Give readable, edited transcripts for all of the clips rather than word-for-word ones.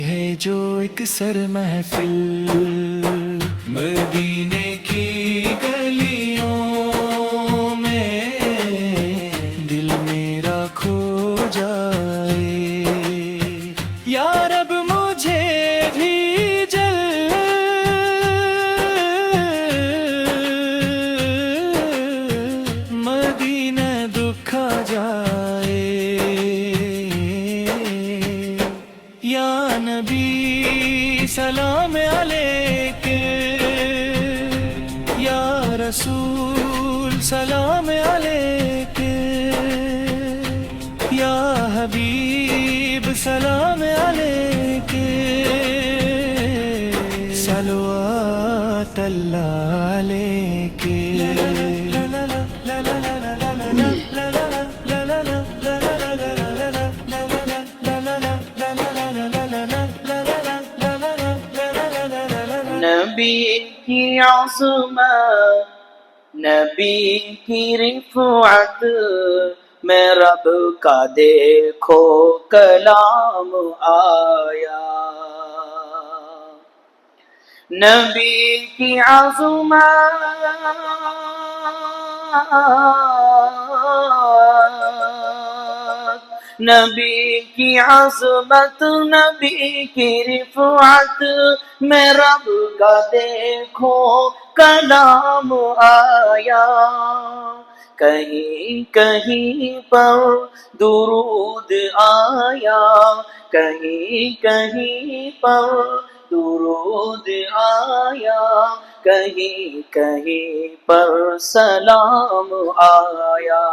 ہے جو ایک سر محفل مدینے کی گلیوں میں دل میرا کھو جائے یا رب مجھے بھی مدینہ دکھا جائے یا نبی سلام علیک یا رسول سلام علیک یا حبیب سلام علیک صلوات اللہ علیک نبی کی عظمت، نبی کی رفعت میں رب کا دیکھو کلام آیا. نبی کی عظمت، نبی کی عظمت، نبی کی رفعت میں رب کا دیکھو کلام آیا. کہیں کہیں پر درود آیا، کہیں کہیں پر درود آیا، کہیں کہیں پر سلام آیا.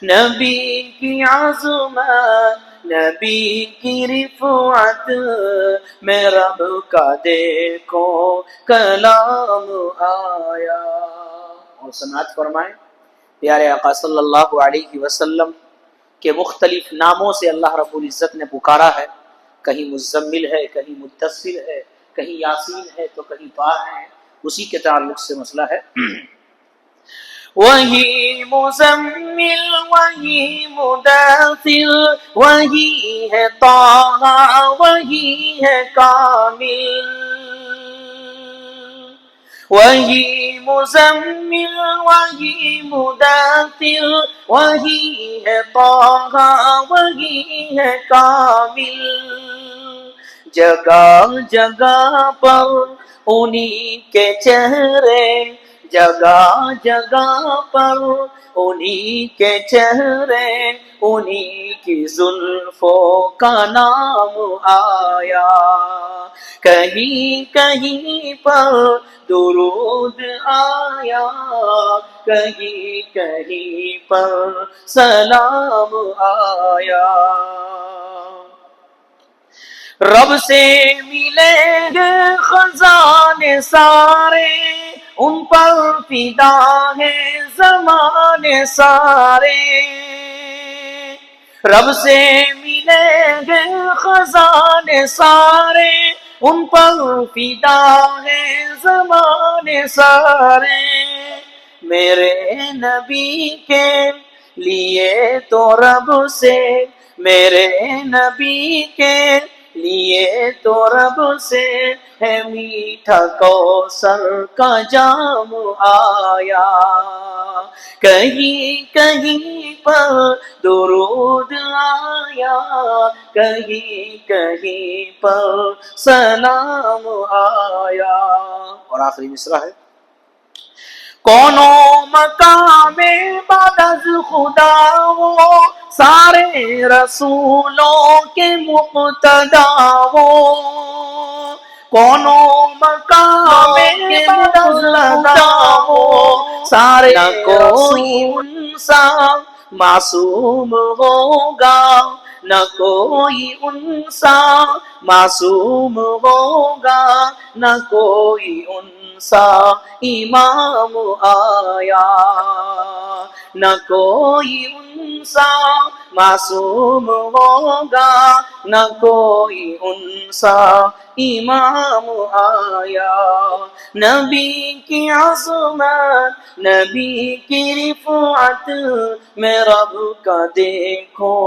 نبی کی عظمت، نبی کی رفعت میں رب کا دیکھو کلام آیا. اور سماعت فرمائیں پیارے آقا صلی اللہ علیہ وسلم کے مختلف ناموں سے اللہ رب العزت نے پکارا ہے. کہیں مزمل ہے، کہیں مدثر ہے، کہیں یاسین ہے تو کہیں طٰہٰ ہے. اسی کے تعلق سے مسئلہ ہے. وہی مزمل، وہی مدثر، وہی ہے طٰہٰ، وہی ہے کامل. وہی مزمل، وہی مدثر، وہی ہے طٰہٰ، وہی ہے کامل. جگہ جگہ پر انہی کے چہرے، جگہ جگہ پر انہی کے چہرے، انہی کی زلفوں کا نام آیا. کہیں کہیں پر درود آیا، کہیں کہیں پر سلام آیا. رب سے ملیں گے خزانے سارے، ان پر فدا ہے زمانے سارے. رب سے ملیں گے خزانے سارے، ان پر فدا ہے زمانے سارے. میرے نبی کے لیے تو رب سے، میرے نبی کے لیے تو رب سے ہے میٹھا کوثر کا جام آیا. کہیں کہیں پر درود آیا، کہیں کہیں پر سلام آیا. اور آخری مصرع ہے. کونو مقام بعد از خدا وہ سارے رسولوں کے مقتدا وہ. کونو مقام بعد از خدا وہ سارے نہ کوئی ان سا معصوم ہوگا، نہ کوئی ان سا معصوم ہوگا، نہ کوئی ان سا امام آیا. نہ کوئی ان سا معصوم ہوگا، نہ کوئی ان سا امام آیا۔ نبی کی عظمت، نبی کی رفعت میں رب کا دیکھو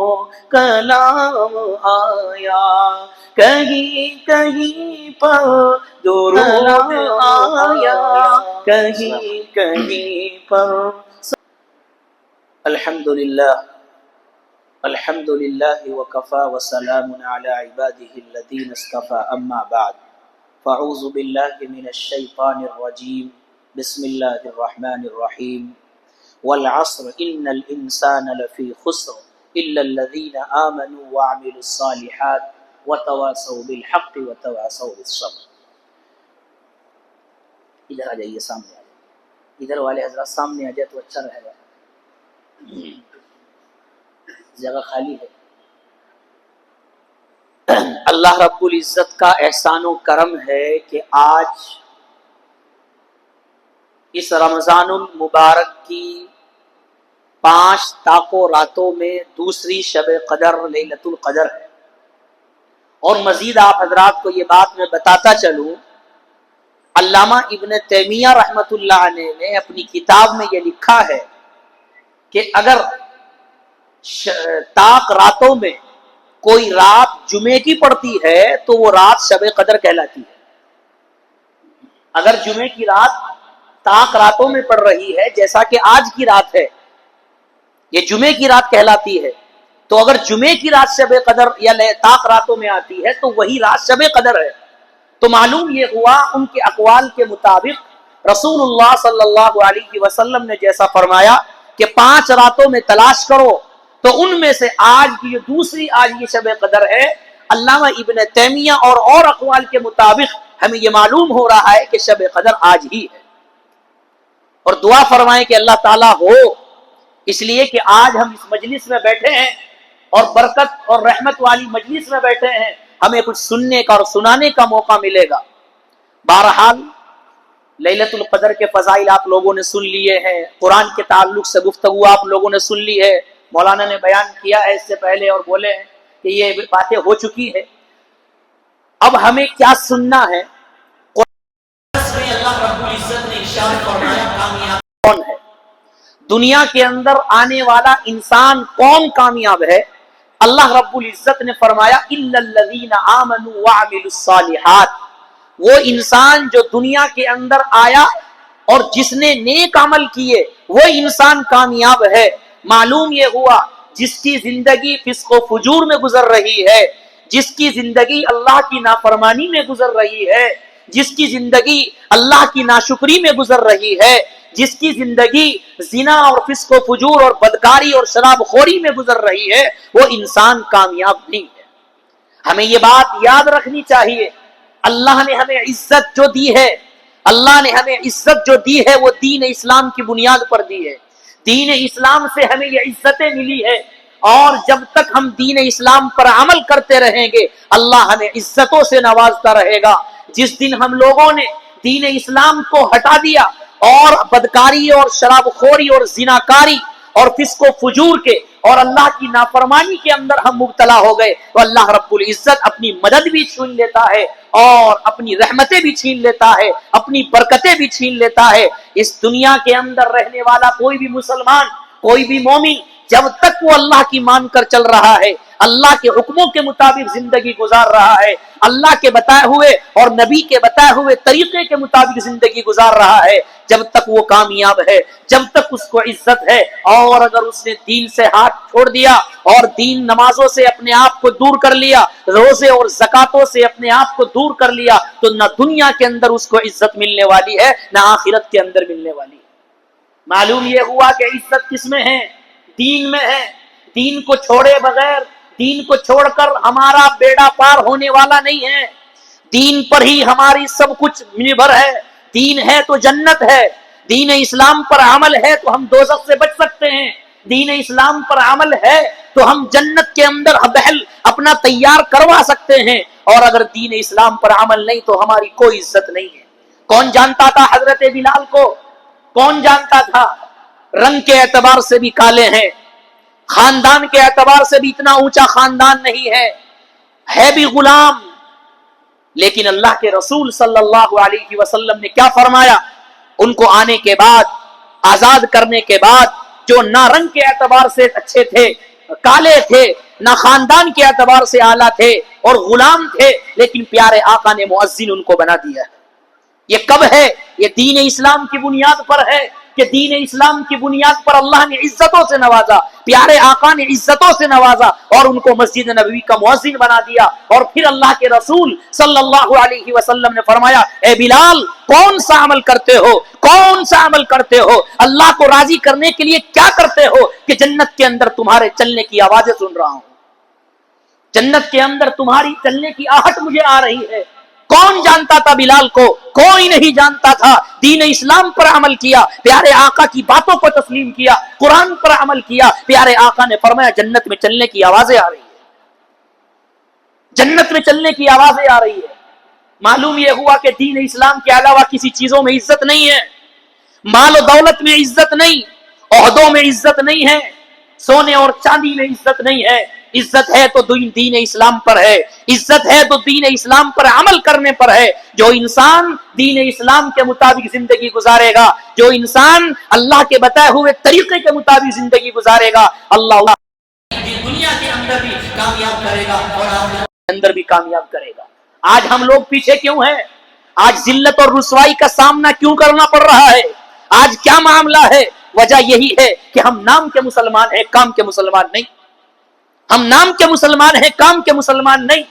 کلام آیا۔ کہیں کہیں پر درود آیا، کہیں کہیں پر الحمدللہ الحمدللہ وکفا وسلام علی عبادہ الذین اصطفى، اما بعد فاعوذ باللہ من الشیطان الرجیم، بسم اللہ الرحمن الرحیم۔ والعصر ان الانسان لفی خسر الا الذین آمنوا وعملوا الصالحات وتواصوا بالحق وتواصوا بالصبر۔ ادھر آ جائیے، سامنے آ جائیے، ادھر والے حضرات سامنے آ جائے تو اچھا رہے گا، جگہ خالی ہے۔ اللہ رب العزت کا احسان و کرم ہے کہ آج اس رمضان المبارک کی 5 تاکو راتوں میں دوسری شب قدر لیلۃ القدر ہے۔ اور مزید آپ حضرات کو یہ بات میں بتاتا چلوں، علامہ ابن تیمیہ رحمۃ اللہ علیہ نے اپنی کتاب میں یہ لکھا ہے کہ اگر طاق راتوں میں کوئی رات جمعے کی پڑتی ہے تو وہ رات شب قدر کہلاتی ہے۔ اگر جمعے کی رات طاق راتوں میں پڑ رہی ہے، جیسا کہ آج کی رات ہے، یہ جمعے کی رات کہلاتی ہے، تو اگر جمعے کی رات شب قدر یا طاق راتوں میں آتی ہے تو وہی رات شب قدر ہے۔ تو معلوم یہ ہوا ان کے اقوال کے مطابق رسول اللہ صلی اللہ علیہ وسلم نے جیسا فرمایا کہ 5 راتوں میں تلاش کرو، تو ان میں سے آج کی دوسری آج یہ شب قدر ہے۔ علامہ ابن تیمیہ اور اقوال کے مطابق ہمیں یہ معلوم ہو رہا ہے کہ شب قدر آج ہی ہے۔ اور دعا فرمائیں کہ اللہ تعالیٰ ہو، اس لیے کہ آج ہم اس مجلس میں بیٹھے ہیں اور برکت اور رحمت والی مجلس میں بیٹھے ہیں، ہمیں کچھ سننے کا اور سنانے کا موقع ملے گا۔ بہرحال لیلۃ القدر کے فضائل آپ لوگوں نے سن لیے ہیں، قرآن کے تعلق سے گفتگو آپ لوگوں نے سن لی ہے، مولانا نے بیان کیا ہے اس سے پہلے اور بولے ہیں کہ یہ باتیں ہو چکی ہے۔ اب ہمیں کیا سننا ہے؟ اللہ رب العزت نے ارشاد فرمایا کامیاب کون ہے، دنیا کے اندر آنے والا انسان کون کامیاب ہے؟ اللہ رب العزت نے فرمایا الا الذین آمنوا وعملوا الصالحات، وہ انسان جو دنیا کے اندر آیا اور جس نے نیک عمل کیے وہ انسان کامیاب ہے۔ معلوم یہ ہوا جس کی زندگی فسق و فجور میں گزر رہی ہے، جس کی زندگی اللہ کی نافرمانی میں گزر رہی ہے، جس کی زندگی اللہ کی ناشکری میں گزر رہی ہے، جس کی زندگی زنا اور فسق و فجور اور بدکاری اور شراب خوری میں گزر رہی ہے، وہ انسان کامیاب نہیں ہے۔ ہمیں یہ بات یاد رکھنی چاہیے، اللہ نے ہمیں عزت جو دی ہے، اللہ نے ہمیں عزت جو دی ہے وہ دین اسلام کی بنیاد پر دی ہے۔ دین اسلام سے ہمیں یہ عزتیں ملی ہے، اور جب تک ہم دین اسلام پر عمل کرتے رہیں گے اللہ ہمیں عزتوں سے نوازتا رہے گا۔ جس دن ہم لوگوں نے دین اسلام کو ہٹا دیا اور بدکاری اور شراب خوری اور زناکاری اور فسق و فجور کے اور اللہ کی نافرمانی کے اندر ہم مبتلا ہو گئے تو اللہ رب العزت اپنی مدد بھی چھین لیتا ہے اور اپنی رحمتیں بھی چھین لیتا ہے، اپنی برکتیں بھی چھین لیتا ہے۔ اس دنیا کے اندر رہنے والا کوئی بھی مسلمان، کوئی بھی مومن جب تک وہ اللہ کی مان کر چل رہا ہے، اللہ کے حکموں کے مطابق زندگی گزار رہا ہے، اللہ کے بتائے ہوئے اور نبی کے بتائے ہوئے طریقے کے مطابق زندگی گزار رہا ہے، جب تک وہ کامیاب ہے، جب تک اس کو عزت ہے۔ اور اگر اس نے دین سے ہاتھ چھوڑ دیا اور دین نمازوں سے اپنے آپ کو دور کر لیا، روزے اور زکاتوں سے اپنے آپ کو دور کر لیا، تو نہ دنیا کے اندر اس کو عزت ملنے والی ہے نہ آخرت کے اندر ملنے والی ہے۔ معلوم یہ ہوا کہ عزت کس میں ہے؟ دین میں ہے۔ دین کو چھوڑے بغیر، دین کو چھوڑ کر ہمارا بیڑا پار ہونے والا نہیں ہے۔ دین پر ہی ہماری سب کچھ نربھر ہے۔ دین ہے تو جنت ہے، دین اسلام پر عمل ہے تو ہم دوزخ سے بچ سکتے ہیں، دین اسلام پر عمل ہے تو ہم جنت کے اندر بہل اپنا تیار کروا سکتے ہیں، اور اگر دین اسلام پر عمل نہیں تو ہماری کوئی عزت نہیں ہے۔ کون جانتا تھا حضرت بلال کو؟ کون جانتا تھا؟ رنگ کے اعتبار سے بھی کالے ہیں، خاندان کے اعتبار سے بھی اتنا اونچا خاندان نہیں ہے بھی غلام، لیکن اللہ کے رسول صلی اللہ علیہ وسلم نے کیا فرمایا؟ ان کو آنے کے بعد، آزاد کرنے کے بعد، جو نہ رنگ کے اعتبار سے اچھے تھے، کالے تھے، نہ خاندان کے اعتبار سے اعلیٰ تھے اور غلام تھے، لیکن پیارے آقا نے مؤذن ان کو بنا دیا۔ یہ کب ہے؟ یہ دین اسلام کی بنیاد پر ہے کہ دین اسلام کی بنیاد پر اللہ نے عزتوں سے نوازا، پیارے آقا نے عزتوں سے نوازا اور ان کو مسجد نبوی کا مؤذن بنا دیا۔ اور پھر اللہ کے رسول صلی اللہ علیہ وسلم نے فرمایا، اے بلال، کون سا عمل کرتے ہو، کون سا عمل کرتے ہو، اللہ کو راضی کرنے کے لیے کیا کرتے ہو کہ جنت کے اندر تمہارے چلنے کی آوازیں سن رہا ہوں، جنت کے اندر تمہاری چلنے کی آہٹ مجھے آ رہی ہے۔ کون جانتا تھا بلال کو؟ کوئی نہیں جانتا تھا۔ دین اسلام پر عمل کیا، پیارے آقا کی باتوں کو تسلیم کیا، قرآن پر عمل کیا، پیارے آقا نے فرمایا جنت میں چلنے کی آوازیں آ رہی ہے، جنت میں چلنے کی آوازیں آ رہی ہے۔ معلوم یہ ہوا کہ دین اسلام کے علاوہ کسی چیزوں میں عزت نہیں ہے، مال و دولت میں عزت نہیں، عہدوں میں عزت نہیں ہے، سونے اور چاندی میں عزت نہیں ہے۔ عزت ہے تو دین اسلام پر ہے، عزت ہے تو دین اسلام پر عمل کرنے پر ہے۔ جو انسان دین اسلام کے مطابق زندگی گزارے گا، جو انسان اللہ کے بتائے ہوئے طریقے کے مطابق زندگی گزارے گا، اللہ دنیا کے اندر بھی کامیاب کرے گا اور آخرت کے اندر بھی کامیاب کرے گا۔ آج ہم لوگ پیچھے کیوں ہیں؟ آج ذلت اور رسوائی کا سامنا کیوں کرنا پڑ رہا ہے؟ آج کیا معاملہ ہے؟ وجہ یہی ہے کہ ہم نام کے مسلمان ہیں، کام کے مسلمان نہیں۔ ہم نام کے مسلمان ہیں، کام کے مسلمان نہیں۔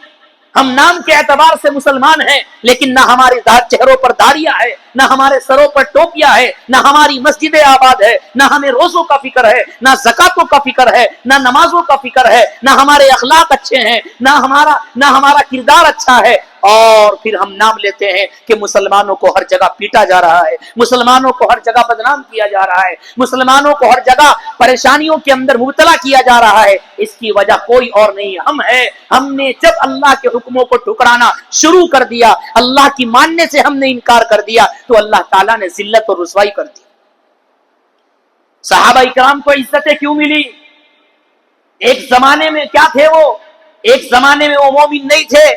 ہم نام کے اعتبار سے مسلمان ہیں، لیکن نہ ہمارے چہروں پر داڑیاں ہے، نہ ہمارے سروں پر ٹوپیاں ہے، نہ ہماری مسجدیں آباد ہے، نہ ہمیں روزوں کا فکر ہے، نہ زکاتوں کا فکر ہے، نہ نمازوں کا فکر ہے، نہ ہمارے اخلاق اچھے ہیں، نہ ہمارا کردار اچھا ہے۔ اور پھر ہم نام لیتے ہیں کہ مسلمانوں کو ہر جگہ پیٹا جا رہا ہے، مسلمانوں کو ہر جگہ بدنام کیا جا رہا ہے، مسلمانوں کو ہر جگہ پریشانیوں کے اندر مبتلا کیا جا رہا ہے۔ اس کی وجہ کوئی اور نہیں، ہم نے جب اللہ کے حکموں کو ٹھکرانا شروع کر دیا، اللہ کی ماننے سے ہم نے انکار کر دیا، تو اللہ تعالیٰ نے ذلت اور رسوائی کر دی۔ صحابہ اکرام کو عزتیں کیوں ملی؟ ایک زمانے میں کیا تھے وہ؟ ایک زمانے میں وہ مومن نہیں تھے،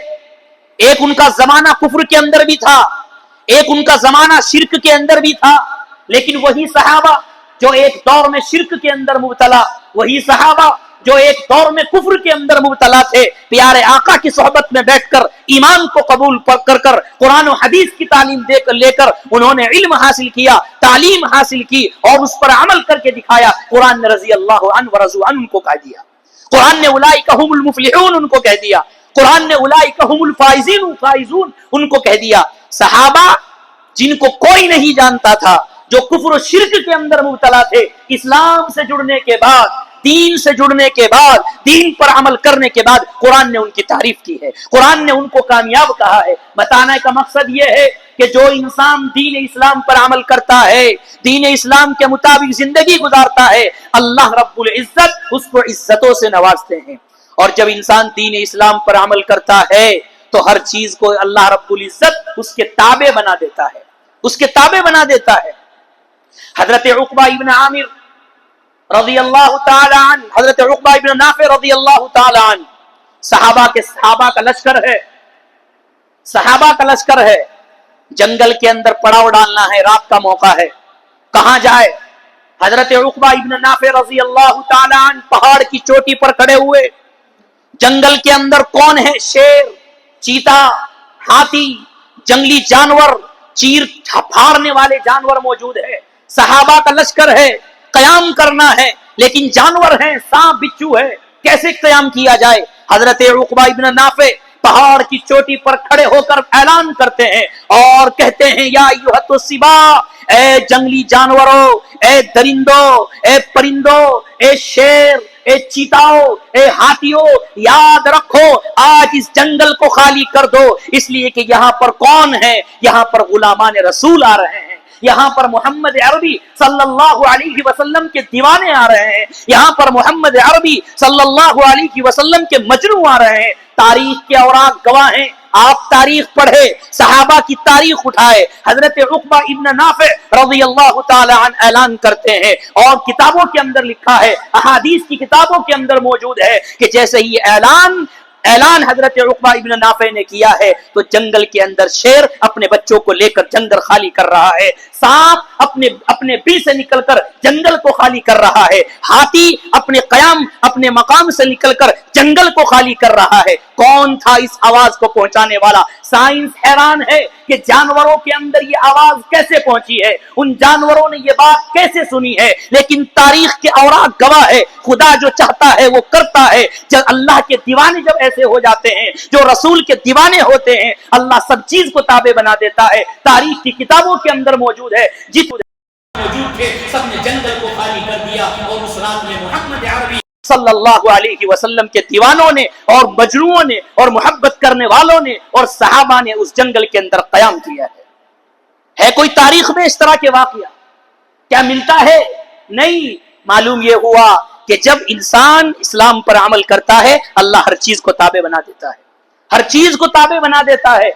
ایک ان کا زمانہ کفر کے اندر بھی تھا، ایک ان کا زمانہ شرک کے اندر بھی تھا، لیکن وہی صحابہ جو ایک دور میں شرک کے اندر مبتلا، وہی صحابہ جو ایک دور میں کفر کے اندر مبتلا تھے، پیارے آقا کی صحبت میں بیٹھ کر ایمان کو قبول کر قرآن و حدیث کی تعلیم لے کر انہوں نے علم حاصل کیا، تعلیم حاصل کی اور اس پر عمل کر کے دکھایا۔ قرآن نے رضی اللہ عنہ ورضوا عنہ ان کو کہہ دیا، قرآن نے اولئک هم المفلحون ان کو کہہ دیا، قرآن نے اولئک هم الفائزون ان کو کہہ دیا۔ صحابہ جن کو کوئی نہیں جانتا تھا، جو کفر و شرک کے اندر مبتلا تھے، اسلام سے جڑنے کے بعد، دین سے جڑنے کے بعد، دین پر عمل کرنے کے بعد قرآن نے ان کی تعریف کی ہے، قرآن نے ان کو کامیاب کہا ہے۔ بتانے کا مقصد یہ ہے کہ جو انسان دین اسلام پر عمل کرتا ہے، دین اسلام کے مطابق زندگی گزارتا ہے، اللہ رب العزت اس کو عزتوں سے نوازتے ہیں۔ اور جب انسان دین اسلام پر عمل کرتا ہے تو ہر چیز کو اللہ رب العزت اس کے تابع بنا دیتا ہے، اس کے تابع بنا دیتا ہے۔ حضرت عقبہ ابن عامر رضی اللہ تعالی عنہ، حضرت عقبہ ابن نافع رضی اللہ تعالی عنہ، صحابہ کا لشکر ہے، صحابہ کا لشکر ہے، جنگل کے اندر پڑاؤ ڈالنا ہے، رات کا موقع ہے، کہاں جائے؟ حضرت عقبہ ابن نافع رضی اللہ تعالی عنہ پہاڑ کی چوٹی پر کھڑے ہوئے، جنگل کے اندر کون ہے؟ شیر، چیتا، ہاتھی، جنگلی جانور، چیر پھاڑنے والے جانور موجود ہے، صحابہ کا لشکر ہے، قیام کرنا ہے، لیکن جانور ہیں، سانپ بچھو ہے، کیسے قیام کیا جائے؟ حضرت عقبہ ابن نافع پہاڑ کی چوٹی پر کھڑے ہو کر اعلان کرتے ہیں اور کہتے ہیں، یا ایھا السبا، اے جنگلی جانوروں، اے درندوں، اے پرندوں، اے شیر، اے چیتاؤ، اے ہاتھیوں، یاد رکھو آج اس جنگل کو خالی کر دو، اس لیے کہ یہاں پر کون ہے؟ یہاں پر غلامان رسول آ رہے ہیں، یہاں پر محمد عربی صلی اللہ علیہ وسلم کے دیوانے آ رہے ہیں، یہاں پر محمد عربی صلی اللہ علیہ وسلم کے مجنو آ رہے ہیں۔ تاریخ کے اوراق گواہ ہیں آپ تاریخ پڑھے، صحابہ کی تاریخ اٹھائے، حضرت عقبہ ابن نافع رضی اللہ تعالی عنہ اعلان کرتے ہیں، اور کتابوں کے اندر لکھا ہے، احادیث کی کتابوں کے اندر موجود ہے کہ جیسے ہی اعلان حضرت عقبہ ابن نافع نے کیا ہے تو جنگل کے اندر شیر اپنے بچوں کو لے کر جنگل خالی کر رہا ہے، سانپ اپنے بل سے نکل کر جنگل کو خالی کر رہا ہے، ہاتھی اپنے مقام سے نکل کر جنگل کو خالی کر رہا ہے۔ کون تھا اس آواز کو پہنچانے والا؟ سائنس حیران ہے کہ جانوروں کے اندر یہ آواز کیسے پہنچی ہے، ان جانوروں نے یہ بات کیسے سنی ہے، لیکن تاریخ کے اوراق گواہ ہے، خدا جو چاہتا ہے وہ کرتا ہے۔ جب اللہ کے دیوانے جب ایسے ہو جاتے ہیں، جو رسول کے دیوانے ہوتے ہیں، اللہ سب چیز کو تابع بنا دیتا ہے۔ تاریخ کی کتابوں کے اندر موجود ہے، جس موجود تھے سب نے جنگل کو خالی کر دیا، اور اس رات میں محمد عربی صلی اللہ علیہ وسلم کے دیوانوں نے اور مجنوؤں نے اور محبت کرنے والوں نے اور صحابہ نے اس جنگل کے اندر قیام کیا ہے کوئی تاریخ میں اس طرح کے واقعہ کیا ملتا ہے؟ نہیں۔ معلوم یہ ہوا کہ جب انسان اسلام پر عمل کرتا ہے اللہ ہر چیز کو تابع بنا دیتا ہے، ہر چیز کو تابع بنا دیتا ہے۔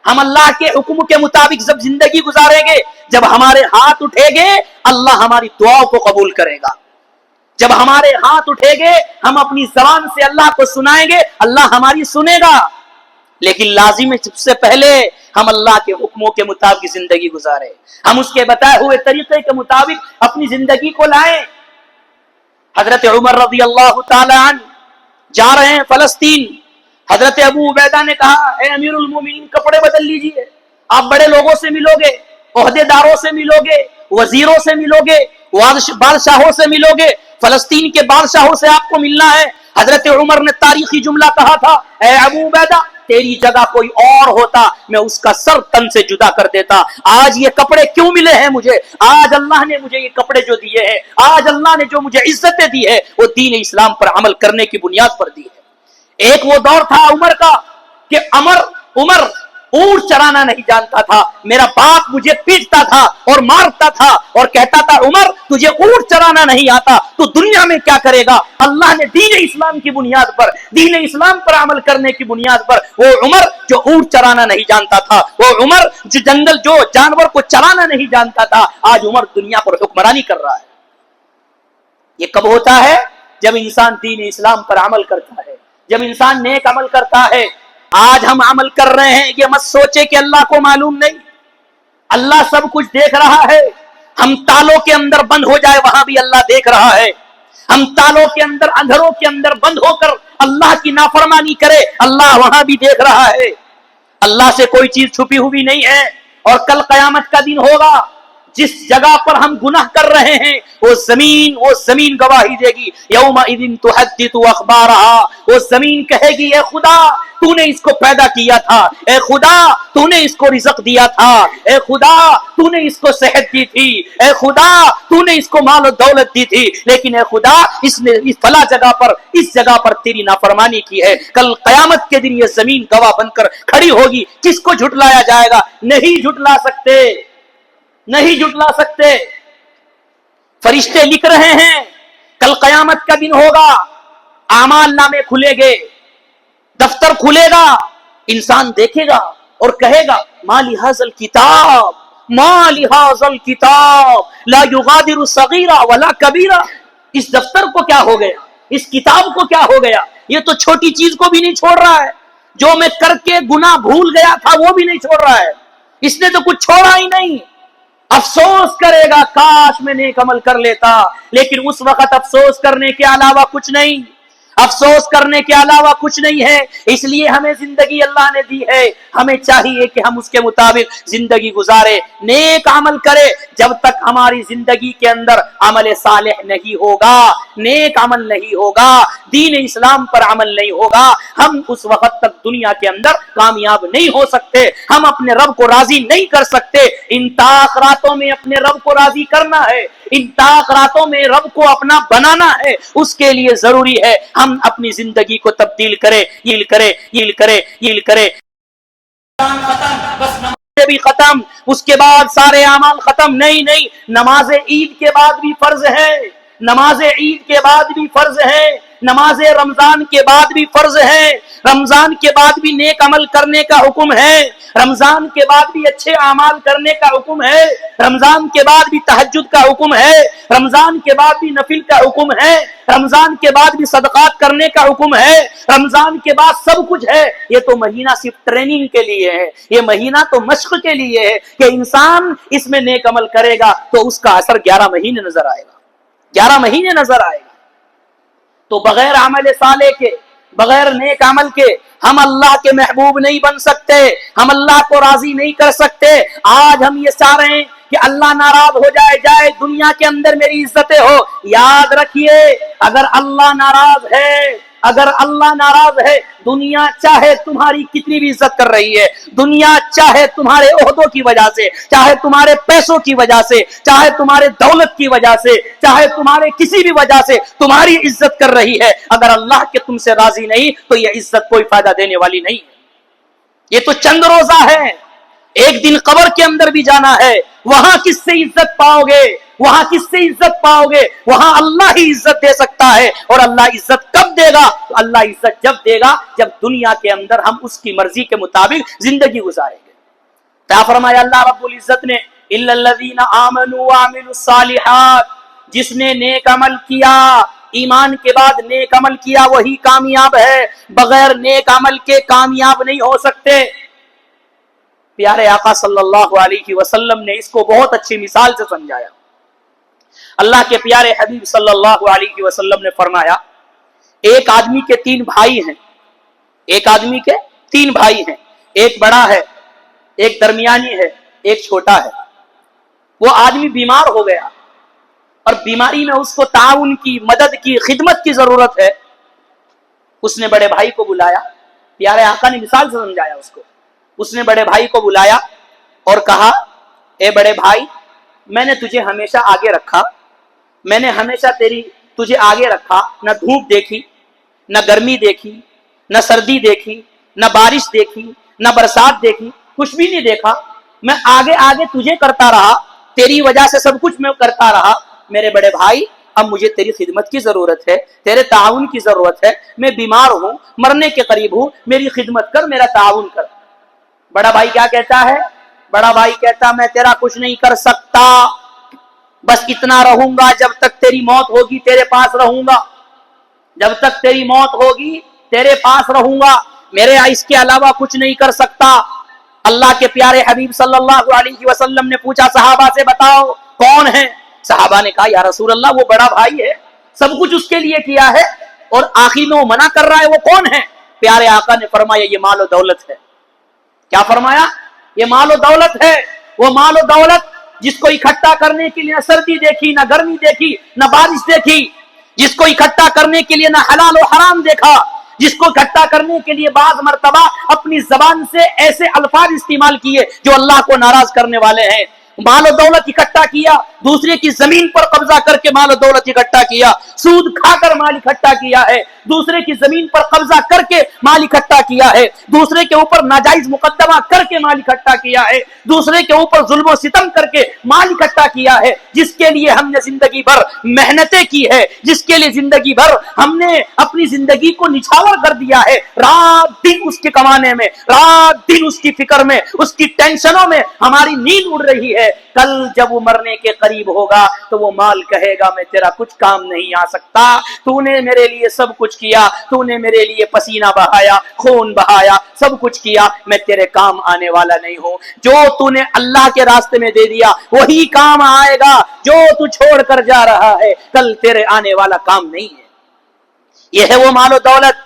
ہم اللہ کے حکم کے مطابق جب زندگی گزاریں گے، جب ہمارے ہاتھ اٹھے گے اللہ ہماری دعاؤں کو قبول کرے گا، جب ہمارے ہاتھ اٹھے گے ہم اپنی زبان سے اللہ کو سنائیں گے اللہ ہماری سنے گا، لیکن لازم ہے سب سے پہلے ہم اللہ کے حکموں کے مطابق زندگی گزاریں، ہم اس کے بتائے ہوئے طریقے کے مطابق اپنی زندگی کو لائیں۔ حضرت عمر رضی اللہ تعالی عنہ جا رہے ہیں فلسطین، حضرت ابو عبیدہ نے کہا اے امیر المومنین کپڑے بدل لیجئے، آپ بڑے لوگوں سے ملو گے، عہدے داروں سے ملو گے، وزیروں سے ملو گے، بادشاہوں سے ملو گے، فلسطین کے بادشاہوں سے آپ کو ملنا ہے۔ حضرت عمر نے تاریخی جملہ کہا تھا اے ابو عبیدہ تیری جگہ کوئی اور ہوتا میں اس کا سر تن سے جدا کر دیتا، آج یہ کپڑے کیوں ملے ہیں مجھے؟ آج اللہ نے مجھے یہ کپڑے جو دیے ہیں، آج اللہ نے جو مجھے عزتیں دی ہے وہ دین اسلام پر عمل کرنے کی بنیاد پر دی ہے۔ ایک وہ دور تھا عمر کا کہ عمر اونٹ چرانا نہیں جانتا تھا، میرا باپ مجھے پیٹتا تھا اور مارتا تھا اور کہتا تھا عمر تجھے اونٹ چرانا نہیں آتا تو دنیا میں کیا کرے گا؟ اللہ نے دین اسلام کی بنیاد پر، دین اسلام پر عمل کرنے کی بنیاد پر وہ عمر جو اونٹ چرانا نہیں جانتا تھا، وہ عمر جو جانور کو چرانا نہیں جانتا تھا، آج عمر دنیا پر حکمرانی کر رہا ہے۔ یہ کب ہوتا ہے؟ جب انسان دین اسلام پر عمل کرتا ہے، جب انسان نیک عمل کرتا ہے۔ آج ہم عمل کر رہے ہیں، یہ مت سوچے کہ اللہ کو معلوم نہیں، اللہ سب کچھ دیکھ رہا ہے۔ ہم تالوں کے اندر بند ہو جائے وہاں بھی اللہ دیکھ رہا ہے، ہم تالوں کے اندر اندھروں کے اندر بند ہو کر اللہ کی نافرمانی کرے اللہ وہاں بھی دیکھ رہا ہے۔ اللہ سے کوئی چیز چھپی ہوئی نہیں ہے، اور کل قیامت کا دن ہوگا جس جگہ پر ہم گناہ کر رہے ہیں وہ زمین گواہی دے گی، یومئذ تحدث اخبارہا، وہ زمین کہے گی اے خدا تو نے اس کو پیدا کیا تھا، اے خدا تو نے اس کو رزق دیا تھا، اے خدا تو نے اس کو صحت دی تھی، اے خدا تو نے اس کو مال و دولت دی تھی، لیکن اے خدا اس نے اس فلاں جگہ پر اس جگہ پر تیری نافرمانی کی ہے۔ کل قیامت کے دن یہ زمین گواہ بن کر کھڑی ہوگی، کس کو جھٹلایا جائے گا؟ نہیں جھٹلا سکتے، نہیں جھٹلا سکتے۔ فرشتے لکھ رہے ہیں کل قیامت کا دن ہوگا، اعمال نامے کھلے گے، دفتر کھلے گا، انسان دیکھے گا اور کہے گا ما لہذا الکتاب ما لہذا الکتاب لا یغادر صغیرہ ولا کبیرہ، اس دفتر کو کیا ہو گیا، اس کتاب کو کیا ہو گیا؟ یہ تو چھوٹی چیز کو بھی نہیں چھوڑ رہا ہے، جو میں کر کے گناہ بھول گیا تھا وہ بھی نہیں چھوڑ رہا ہے، اس نے تو کچھ چھوڑا ہی نہیں۔ افسوس کرے گا کاش میں نیک عمل کر لیتا، لیکن اس وقت افسوس کرنے کے علاوہ کچھ نہیں، افسوس کرنے کے علاوہ کچھ نہیں ہے۔ اس لیے ہمیں زندگی اللہ نے دی ہے، ہمیں چاہیے کہ ہم اس کے مطابق زندگی گزارے، نیک عمل کرے۔ جب تک ہماری زندگی کے اندر عمل صالح نہیں ہوگا، نیک عمل نہیں ہوگا، دین اسلام پر عمل نہیں ہوگا، ہم اس وقت تک دنیا کے اندر کامیاب نہیں ہو سکتے، ہم اپنے رب کو راضی نہیں کر سکتے۔ ان تاخ راتوں میں اپنے رب کو راضی کرنا ہے، ان تاخ راتوں میں رب کو اپنا بنانا ہے، اس کے لیے ضروری ہے ہم اپنی زندگی کو تبدیل کرے، یل کرے ختم، بس نماز بھی ختم، اس کے بعد سارے اعمال ختم، نہیں، نماز عید کے بعد بھی فرض ہے، نماز عید کے بعد بھی فرض ہے، نماز رمضان کے بعد بھی فرض ہے، رمضان کے بعد بھی نیک عمل کرنے کا حکم ہے، رمضان کے بعد بھی اچھے اعمال کرنے کا حکم ہے، رمضان کے بعد بھی تہجد کا حکم ہے، رمضان کے بعد بھی نفل کا حکم ہے، رمضان کے بعد بھی صدقات کرنے کا حکم ہے، رمضان کے بعد سب کچھ ہے۔ یہ تو مہینہ صرف ٹریننگ کے لیے ہے، یہ مہینہ تو مشق کے لیے ہے کہ انسان اس میں نیک عمل کرے گا تو اس کا اثر 11 مہینے نظر آئے گا، 11 مہینے نظر آئے گا۔ تو بغیر عمل صالح کے، بغیر نیک عمل کے ہم اللہ کے محبوب نہیں بن سکتے، ہم اللہ کو راضی نہیں کر سکتے۔ آج ہم یہ چاہ رہے ہیں کہ اللہ ناراض ہو جائے دنیا کے اندر میری عزتیں ہو۔ یاد رکھیے اگر اللہ ناراض ہے، اگر اللہ ناراض ہے، دنیا چاہے تمہاری کتنی بھی عزت کر رہی ہے، دنیا چاہے تمہارے عہدوں کی وجہ سے، چاہے تمہارے پیسوں کی وجہ سے، چاہے تمہارے دولت کی وجہ سے، چاہے تمہارے کسی بھی وجہ سے تمہاری عزت کر رہی ہے، اگر اللہ کے تم سے راضی نہیں تو یہ عزت کوئی فائدہ دینے والی نہیں ہے۔ یہ تو چند روزہ ہے، ایک دن قبر کے اندر بھی جانا ہے، وہاں کس سے عزت پاؤ گے، وہاں کس سے عزت پاؤ گے؟ وہاں اللہ ہی عزت دے سکتا ہے، اور اللہ عزت کب دے گا؟ اللہ عزت جب دے گا جب دنیا کے اندر ہم اس کی مرضی کے مطابق زندگی گزاریں گے۔ کیا فرمایا اللہ رب العزت نے؟ الا الذین آمنوا وعملوا الصالحات، جس نے نیک عمل کیا، ایمان کے بعد نیک عمل کیا، وہی کامیاب ہے، بغیر نیک عمل کے کامیاب نہیں ہو سکتے۔ پیارے آقا صلی اللہ علیہ وسلم نے اس کو بہت اچھی مثال سے سمجھایا۔ اللہ کے پیارے حبیب صلی اللہ علیہ وسلم نے فرمایا ایک آدمی کے 3 بھائی ہیں، ایک آدمی کے 3 بھائی ہیں، ایک بڑا ہے، ایک درمیانی ہے، ایک چھوٹا ہے۔ وہ آدمی بیمار ہو گیا اور بیماری میں اس کو تعاون کی، مدد کی، خدمت کی ضرورت ہے۔ اس نے بڑے بھائی کو بلایا، پیارے آقا نے مثال سے سمجھایا اس کو۔ اس نے بڑے بھائی کو بلایا اور کہا اے بڑے بھائی، میں نے تجھے ہمیشہ آگے رکھا، میں نے ہمیشہ تجھے آگے رکھا، نہ دھوپ دیکھی، نہ گرمی دیکھی، نہ سردی دیکھی، نہ بارش دیکھی، نہ برسات دیکھی، کچھ بھی نہیں دیکھا، میں آگے آگے تجھے کرتا رہا، تیری وجہ سے سب کچھ میں کرتا رہا۔ میرے بڑے بھائی اب مجھے تیری خدمت کی ضرورت ہے، تیرے تعاون کی ضرورت ہے، میں بیمار ہوں، مرنے کے قریب ہوں، میری خدمت کر، میرا تعاون کر۔ بڑا بھائی کیا کہتا ہے؟ بڑا بھائی کہتا میں تیرا کچھ نہیں کر سکتا، بس اتنا رہوں گا جب تک تیری موت ہوگی تیرے پاس رہوں گا، جب تک تیری موت ہوگی تیرے پاس رہوں گا، میرے اس کے علاوہ کچھ نہیں کر سکتا۔ اللہ کے پیارے حبیب صلی اللہ علیہ وسلم نے پوچھا صحابہ سے بتاؤ کون ہے؟ صحابہ نے کہا یا رسول اللہ وہ بڑا بھائی ہے، سب کچھ اس کے لیے کیا ہے اور آخر میں وہ منع کر رہا ہے، وہ کون ہے؟ پیارے آقا نے فرمایا یہ مال و دولت ہے۔ کیا فرمایا؟ یہ مال و دولت ہے، وہ مال و دولت جس کو اکٹھا کرنے کے لیے نہ سردی دیکھی، نہ گرمی دیکھی، نہ بارش دیکھی، جس کو اکٹھا کرنے کے لیے نہ حلال و حرام دیکھا، جس کو اکٹھا کرنے کے لیے بعض مرتبہ اپنی زبان سے ایسے الفاظ استعمال کیے جو اللہ کو ناراض کرنے والے ہیں۔ مال و دولت اکٹھا کیا، دوسرے کی زمین پر قبضہ کر کے مال و دولت اکٹھا کیا، سود کھا کر مال اکٹھا کیا ہے، دوسرے کی زمین پر قبضہ کر کے مال اکٹھا کیا ہے، دوسرے کے اوپر ناجائز مقدمہ کر کے مال اکٹھا کیا ہے، دوسرے کے اوپر ظلم و ستم کر کے مال اکٹھا کیا ہے، جس کے لیے ہم نے زندگی بھر محنتیں کی ہے، جس کے لیے زندگی بھر ہم نے اپنی زندگی کو نچھاور کر دیا ہے، رات دن اس کے کمانے میں، رات دن اس کی فکر میں، اس کی ٹینشنوں میں ہماری نیند اڑ رہی ہے۔ کل جب وہ مرنے کے قریب ہوگا تو وہ مال کہے گا میں تیرا کچھ کام نہیں آ سکتا، تو نے میرے لیے سب کچھ کیا، تو نے میرے لیے پسینہ بہایا، خون بہایا، سب کچھ کیا، میں تیرے کام آنے والا نہیں ہوں۔ جو تو نے اللہ کے راستے میں دے دیا وہی کام آئے گا، جو تو چھوڑ کر جا رہا ہے کل تیرے آنے والا کام نہیں ہے۔ یہ ہے وہ مال و دولت،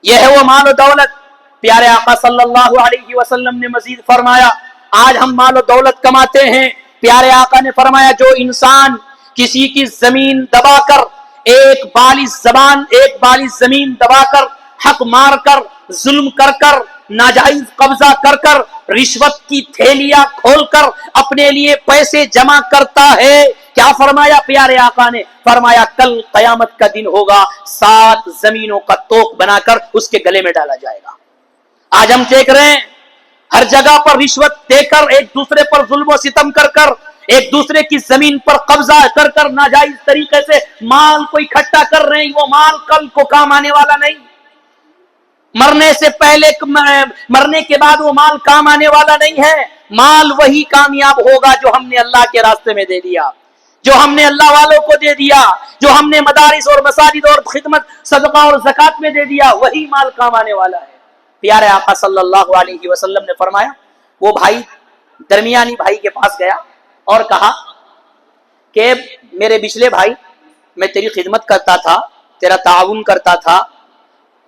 یہ ہے وہ مال و دولت۔ پیارے آقا صلی اللہ علیہ وسلم نے مزید فرمایا آج ہم مال و دولت کماتے ہیں، پیارے آقا نے فرمایا جو انسان کسی کی زمین دبا کر، ایک بالی زمین دبا کر، حق مار کر، ظلم کر کر، ناجائز قبضہ کر کر، رشوت کی تھیلیاں کھول کر اپنے لیے پیسے جمع کرتا ہے، کیا فرمایا پیارے آقا نے؟ فرمایا کل قیامت کا دن ہوگا، 7 زمینوں کا توق بنا کر اس کے گلے میں ڈالا جائے گا۔ آج ہم دیکھ رہے ہیں ہر جگہ پر رشوت دے کر، ایک دوسرے پر ظلم و ستم کر کر، ایک دوسرے کی زمین پر قبضہ کر کر ناجائز طریقے سے مال کو اکٹھا کر رہے ہیں، وہ مال کل کو کام آنے والا نہیں، مرنے سے پہلے مرنے کے بعد وہ مال کام آنے والا نہیں ہے۔ مال وہی کامیاب ہوگا جو ہم نے اللہ کے راستے میں دے دیا، جو ہم نے اللہ والوں کو دے دیا، جو ہم نے مدارس اور مساجد اور خدمت صدقہ اور زکوٰۃ میں دے دیا، وہی مال کام آنے والا ہے۔ پیارے آقا صلی اللہ علیہ وسلم نے فرمایا، وہ بھائی درمیانی بھائی کے پاس گیا اور کہا کہ میرے بچلے بھائی، میں تیری خدمت کرتا تھا، تیرا تعاون کرتا تھا،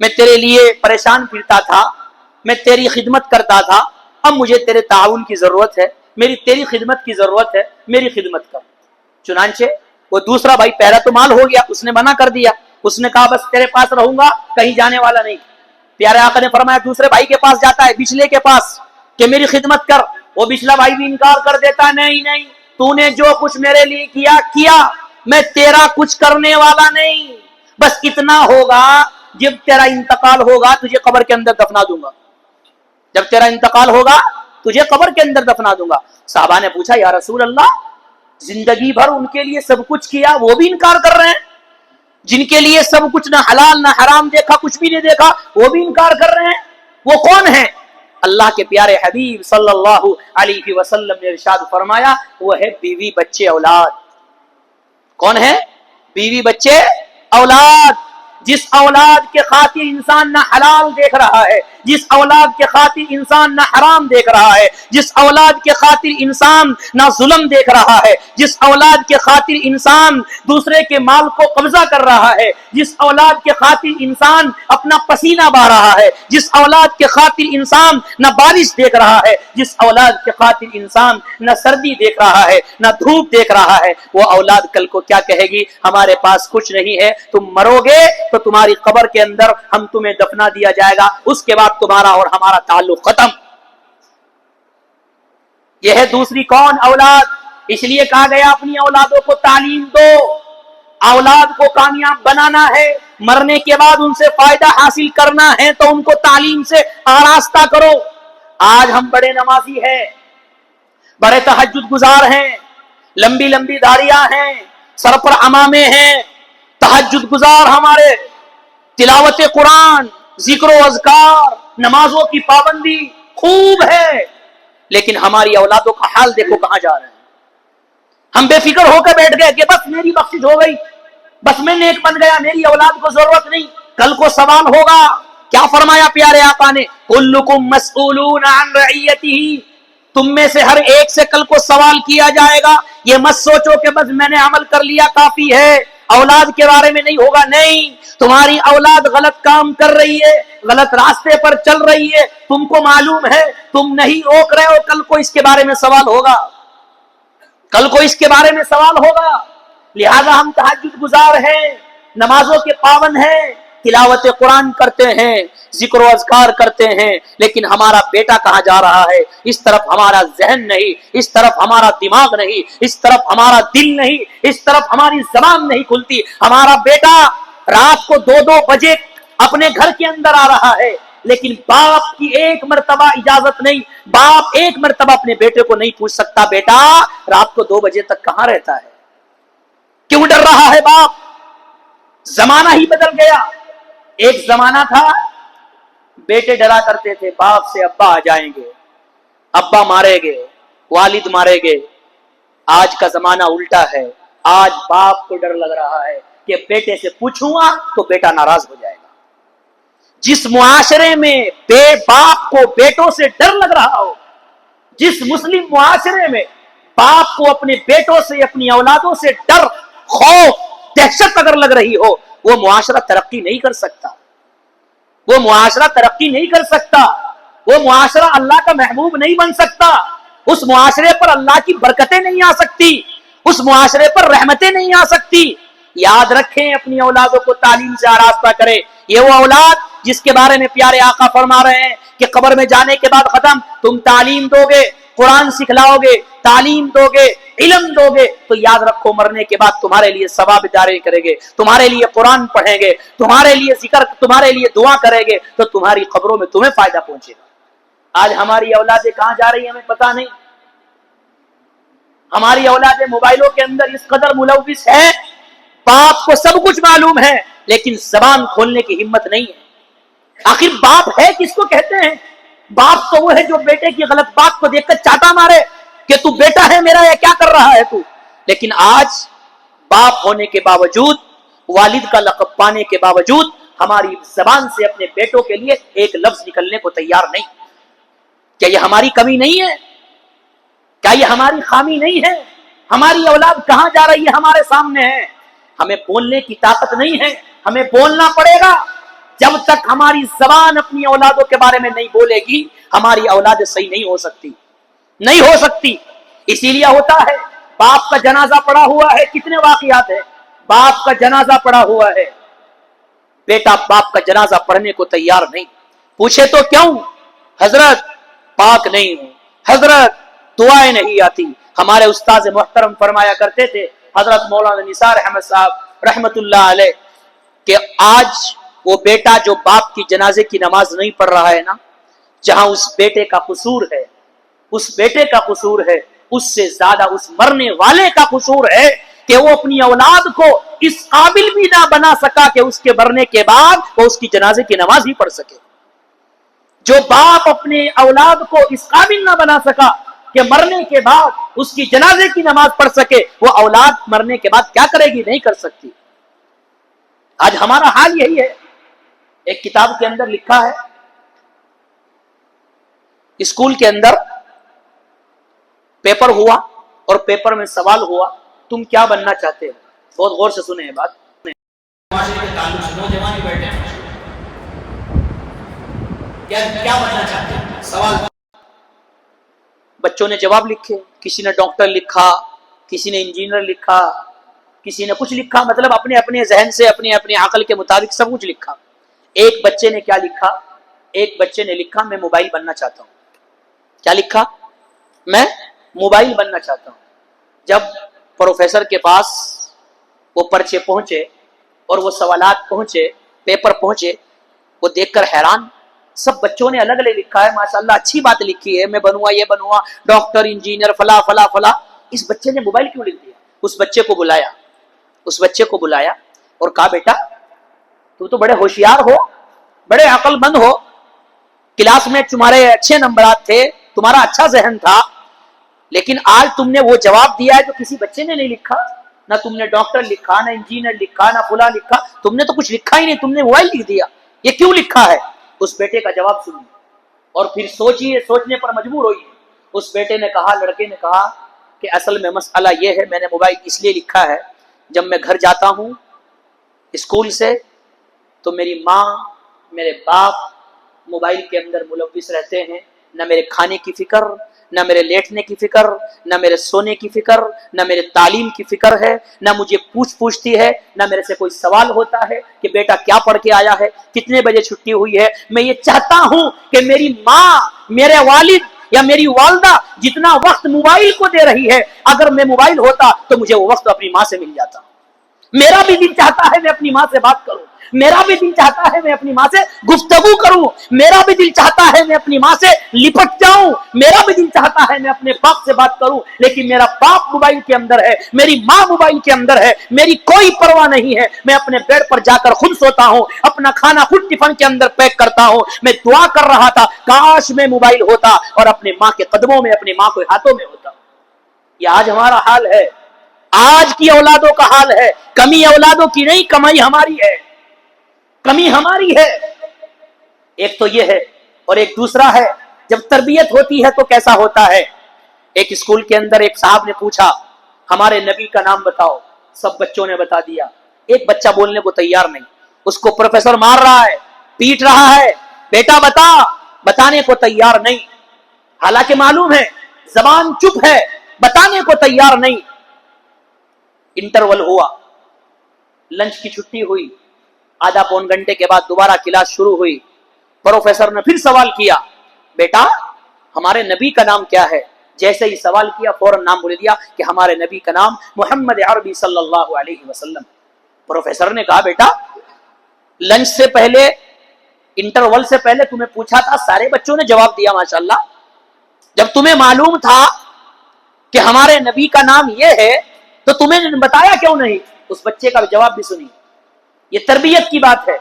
میں تیرے لیے پریشان پھرتا تھا، میں تیری خدمت کرتا تھا، اب مجھے تیرے تعاون کی ضرورت ہے، تیری خدمت کی ضرورت ہے، میری خدمت کر۔ چنانچہ وہ دوسرا بھائی، پہلا تو مال ہو گیا، اس نے منع کر دیا، اس نے کہا بس تیرے پاس رہوں گا، کہیں جانے والا نہیں۔ پیارے آقا نے فرمایا دوسرے بھائی کے پاس جاتا ہے، بچلے کے پاس، کہ میری خدمت کر۔ وہ بچلا بھائی بھی انکار کر دیتا، نہیں، تو نے جو کچھ میرے لیے کیا، میں تیرا کچھ کرنے والا نہیں، بس اتنا ہوگا جب تیرا انتقال ہوگا تجھے قبر کے اندر دفنا دوں گا، جب تیرا انتقال ہوگا تجھے قبر کے اندر دفنا دوں گا۔ صحابہ نے پوچھا یا رسول اللہ، زندگی بھر ان کے لیے سب کچھ کیا، وہ بھی انکار کر رہے ہیں؟ جن کے لیے سب کچھ، نہ حلال نہ حرام دیکھا، کچھ بھی نہیں دیکھا، وہ بھی انکار کر رہے ہیں، وہ کون ہیں؟ اللہ کے پیارے حبیب صلی اللہ علیہ وسلم نے ارشاد فرمایا، وہ ہے بیوی بچے اولاد۔ کون ہے؟ بیوی بچے اولاد۔ جس اولاد کے خاطر انسان نہ حلال دیکھ رہا ہے، جس اولاد کے خاطر انسان نہ حرام دیکھ رہا ہے، جس اولاد کے خاطر انسان نہ ظلم دیکھ رہا ہے، جس اولاد کے خاطر انسان دوسرے کے مال کو قبضہ کر رہا ہے، جس اولاد کے خاطر انسان اپنا پسینہ بہا رہا ہے، جس اولاد کے خاطر انسان نہ بارش دیکھ رہا ہے، جس اولاد کے خاطر انسان نہ سردی دیکھ رہا ہے، نہ دھوپ دیکھ رہا ہے، وہ اولاد کل کو کیا کہے گی؟ ہمارے پاس کچھ نہیں ہے، تم مرو گے تو تمہاری قبر کے اندر ہم تمہیں دفنا دیا جائے گا، اس کے بعد تمہارا اور ہمارا تعلق ختم۔ یہ ہے دوسری کون؟ اولاد۔ اس لیے کہا گیا اپنی اولادوں کو تعلیم دو، اولاد کو کامیاب بنانا ہے، مرنے کے بعد ان سے فائدہ حاصل کرنا ہے تو ان کو تعلیم سے آراستہ کرو۔ آج ہم بڑے نمازی ہیں، بڑے تہجد گزار ہیں، لمبی لمبی داڑیاں ہیں، سر پر عمامے ہیں، تہجد گزار ہمارے، تلاوت قرآن، ذکر و اذکار، نمازوں کی پابندی خوب ہے، لیکن ہماری اولادوں کا حال دیکھو کہاں جا رہے ہیں۔ ہم بے فکر ہو کے بیٹھ گئے کہ بس میری بخشش ہو گئی، بس میں نیک بن گیا، میری اولاد کو ضرورت نہیں۔ کل کو سوال ہوگا۔ کیا فرمایا پیارے آقا نے؟ کلکم مسئولون عن رعیتہ، تم میں سے ہر ایک سے کل کو سوال کیا جائے گا۔ یہ مت سوچو کہ بس میں نے عمل کر لیا کافی ہے، اولاد کے بارے میں نہیں ہوگا، نہیں، تمہاری اولاد غلط کام کر رہی ہے، غلط راستے پر چل رہی ہے، تم کو معلوم ہے، تم نہیں روک رہے ہو، کل کو اس کے بارے میں سوال ہوگا، کل کو اس کے بارے میں سوال ہوگا۔ لہذا ہم تہجد گزار ہیں، نمازوں کے پابند ہیں، تلاوت قرآن کرتے ہیں، ذکر و اذکار کرتے ہیں، لیکن ہمارا بیٹا کہاں جا رہا ہے؟ اس طرف ہمارا ذہن نہیں، اس طرف ہمارا دماغ نہیں، اس طرف ہمارا دل نہیں، اس طرف ہماری زبان نہیں کھلتی۔ ہمارا بیٹا رات کو 2-2 بجے اپنے گھر کے اندر آ رہا ہے، لیکن باپ کی ایک مرتبہ اجازت نہیں، باپ ایک مرتبہ اپنے بیٹے کو نہیں پوچھ سکتا بیٹا رات کو 2 بجے تک کہاں رہتا ہے، کیوں ڈر رہا ہے باپ؟ زمانہ ہی بدل گیا۔ ایک زمانہ تھا بیٹے ڈرا کرتے تھے باپ سے، ابا آ جائیں گے، ابا مارے گے، والد مارے گے۔ آج کا زمانہ الٹا ہے، آج باپ کو ڈر لگ رہا ہے کہ بیٹے سے پوچھوں گا تو بیٹا ناراض ہو جائے گا۔ جس معاشرے میں بے باپ کو بیٹوں سے ڈر لگ رہا ہو، جس مسلم معاشرے میں باپ کو اپنے بیٹوں سے، اپنی اولادوں سے ڈر، خوف، دہشت اگر لگ رہی ہو، وہ معاشرہ ترقی نہیں کر سکتا، وہ معاشرہ ترقی نہیں کر سکتا، وہ معاشرہ اللہ کا محبوب نہیں بن سکتا، اس معاشرے پر اللہ کی برکتیں نہیں آ سکتی، اس معاشرے پر رحمتیں نہیں آ سکتی۔ یاد رکھیں، اپنی اولادوں کو تعلیم سے آراستہ کریں۔ یہ وہ اولاد جس کے بارے میں پیارے آقا فرما رہے ہیں کہ قبر میں جانے کے بعد ختم، تم تعلیم دو گے، قرآن سکھلاؤ گے، تعلیم دو گے، علم دو گے، تو یاد رکھو مرنے کے بعد تمہارے لیے ثواب جاری کریں گے، تمہارے لیے قرآن پڑھیں گے، تمہارے لیے ذکر، تمہارے لیے دعا کریں گے، تو تمہاری قبروں میں تمہیں فائدہ پہنچے گا۔ آج ہماری اولادیں کہاں جا رہی ہیں ہمیں پتہ نہیں، ہماری اولاد موبائلوں کے اندر اس قدر ملوث ہے، باپ کو سب کچھ معلوم ہے لیکن زبان کھولنے کی ہمت نہیں ہے۔ آخر باپ ہے کس کو کہتے ہیں؟ باپ تو وہ ہے جو بیٹے کی غلط بات کو دیکھ کر چاٹا مارے کہ تو بیٹا ہے میرا، یا کیا کر رہا ہے تو۔ لیکن آج باپ ہونے کے باوجود، والد کا لقب پانے کے باوجود، ہماری زبان سے اپنے بیٹوں کے لیے ایک لفظ نکلنے کو تیار نہیں۔ کیا یہ ہماری کمی نہیں ہے؟ کیا یہ ہماری خامی نہیں ہے؟ ہماری اولاد کہاں جا رہی ہے ہمارے سامنے ہے، ہمیں بولنے کی طاقت نہیں ہے، ہمیں بولنا پڑے گا۔ جب تک ہماری زبان اپنی اولادوں کے بارے میں نہیں بولے گی، ہماری اولاد صحیح نہیں ہو سکتی، نہیں ہو سکتی۔ اسی لیے ہوتا ہے باپ کا جنازہ پڑا ہوا ہے، کتنے واقعات ہیں، باپ کا جنازہ پڑا ہوا ہے، بیٹا باپ کا جنازہ پڑھنے کو تیار نہیں۔ پوچھے تو کیوں؟ حضرت پاک نہیں ہوں، حضرت دعائیں نہیں آتی۔ ہمارے استاد محترم فرمایا کرتے تھے حضرت مولانا نثار احمد صاحب رحمت اللہ علیہ کہ آج وہ بیٹا جو باپ کی جنازے کی نماز نہیں پڑھ رہا ہے نا، جہاں اس بیٹے کا قصور ہے، اس بیٹے کا قصور ہے، اس سے زیادہ اس مرنے والے کا قصور ہے کہ وہ اپنی اولاد کو اس قابل بھی نہ بنا سکا کہ اس کے مرنے کے بعد وہ اس کی جنازے کی نماز ہی پڑھ سکے۔ جو باپ اپنے اولاد کو اس قابل نہ بنا سکا کہ مرنے کے بعد اس کی جنازے کی نماز پڑھ سکے، وہ اولاد مرنے کے بعد کیا کرے گی؟ نہیں کر سکتی۔ آج ہمارا حال یہی ہے۔ ایک کتاب کے اندر لکھا ہے، اسکول کے اندر پیپر ہوا اور پیپر میں سوال ہوا تم کیا بننا چاہتے ہو؟ بہت غور سے سنیں یہ بات۔ نوجوان بیٹھے ہیں، کیا بننا چاہتے ہیں؟ سوال بچوں نے جواب لکھے، کسی نے ڈاکٹر لکھا، کسی نے انجینئر لکھا، کسی نے کچھ لکھا، مطلب اپنے اپنے ذہن سے اپنے اپنے عقل کے مطابق سب کچھ لکھا۔ ایک بچے نے کیا لکھا؟ ایک بچے نے لکھا میں موبائل بننا چاہتا ہوں۔ کیا لکھا؟ میں موبائل بننا چاہتا ہوں۔ جب پروفیسر کے پاس وہ پرچے پہنچے اور وہ سوالات پہنچے، پیپر پہنچے، وہ دیکھ کر حیران۔ سب بچوں نے الگ الگ لکھا ہے، ماشاءاللہ اچھی بات لکھی ہے، میں بنوا یہ بنوا ڈاکٹر انجینئر فلا فلا فلا۔ اس بچے نے موبائل کیوں لکھ دیا؟ اس بچے کو بلایا، اس بچے کو بلایا اور کہا بیٹا تو بڑے ہوشیار ہو، بڑے عقل مند ہو، کلاس میں تمہارے اچھے نمبرات تھے، تمہارا اچھا ذہن تھا، لیکن آج تم نے وہ جواب دیا ہے جو کسی بچے نے نہیں لکھا۔ نہ تم نے ڈاکٹر لکھا، نہ انجینئر لکھا، نہ فلاں لکھا، تم نے تو کچھ لکھا ہی نہیں، تم نے موبائل لکھ دیا، یہ کیوں لکھا ہے؟ اس بیٹے کا جواب سنیے اور پھر سوچیے، سوچنے پر مجبور ہوئیے۔ اس بیٹے نے کہا، لڑکے نے کہا کہ اصل میں مسئلہ یہ ہے، میں نے موبائل اس لیے لکھا ہے، جب میں گھر جاتا ہوں اسکول سے تو میری ماں میرے باپ موبائل کے اندر ملوث رہتے ہیں، نہ میرے کھانے کی فکر، نہ میرے لیٹنے کی فکر، نہ میرے سونے کی فکر، نہ میرے تعلیم کی فکر ہے، نہ مجھے پوچھتی ہے، نہ میرے سے کوئی سوال ہوتا ہے کہ بیٹا کیا پڑھ کے آیا ہے، کتنے بجے چھٹی ہوئی ہے۔ میں یہ چاہتا ہوں کہ میری ماں، میرے والد یا میری والدہ جتنا وقت موبائل کو دے رہی ہے، اگر میں موبائل ہوتا تو مجھے وہ وقت اپنی ماں سے مل جاتا۔ میرا بھی دل چاہتا ہے میں اپنی ماں سے بات کروں، میرا بھی دل چاہتا ہے میں اپنی ماں سے گفتگو کروں، میرا بھی دل چاہتا ہے میں اپنی ماں سے لپٹ جاؤں، میرا بھی دل چاہتا ہے میں اپنے باپ سے بات کروں، لیکن میرا باپ موبائل کے اندر ہے، میری ماں موبائل کے اندر ہے، میری کوئی پرواہ نہیں ہے۔ میں اپنے بیڈ پر جا کر خود سوتا ہوں، اپنا کھانا خود ٹفن کے اندر پیک کرتا ہوں۔ میں دعا کر رہا تھا کاش میں موبائل ہوتا اور اپنے ماں کے قدموں میں، اپنی ماں کے ہاتھوں میں ہوتا۔ یہ آج ہمارا حال ہے، آج کی اولادوں کا حال ہے۔ کمی اولادوں کی نہیں، کمائی ہماری ہے، کمی ہماری ہے۔ ایک تو یہ ہے، اور ایک دوسرا ہے جب تربیت ہوتی ہے تو کیسا ہوتا ہے۔ ایک اسکول کے اندر ایک صاحب نے پوچھا ہمارے نبی کا نام بتاؤ، سب بچوں نے بتا دیا، ایک بچہ بولنے کو تیار نہیں، اس کو پروفیسر مار رہا ہے، پیٹ رہا ہے، بیٹا بتا، بتانے کو تیار نہیں، حالانکہ معلوم ہے زبان چپ ہے، بتانے کو تیار نہیں۔ انٹرول ہوا، لنچ کی چھٹی ہوئی، آدھا پون گھنٹے کے بعد دوبارہ کلاس شروع ہوئی، پروفیسر نے پھر سوال کیا بیٹا ہمارے نبی کا نام کیا ہے؟ جیسے ہی سوال کیا فوراً نام بول دیا کہ ہمارے نبی کا نام محمد عربی صلی اللہ علیہ وسلم۔ پروفیسر نے کہا بیٹا لنچ سے پہلے، انٹرول سے پہلے تمہیں پوچھا تھا، سارے بچوں نے جواب دیا ماشاءاللہ، جب تمہیں معلوم تھا کہ ہمارے نبی کا نام یہ ہے تو تمہیں بتایا کیوں نہیں؟ اس بچے کا جواب بھی سنیے، یہ تربیت کی بات ہے۔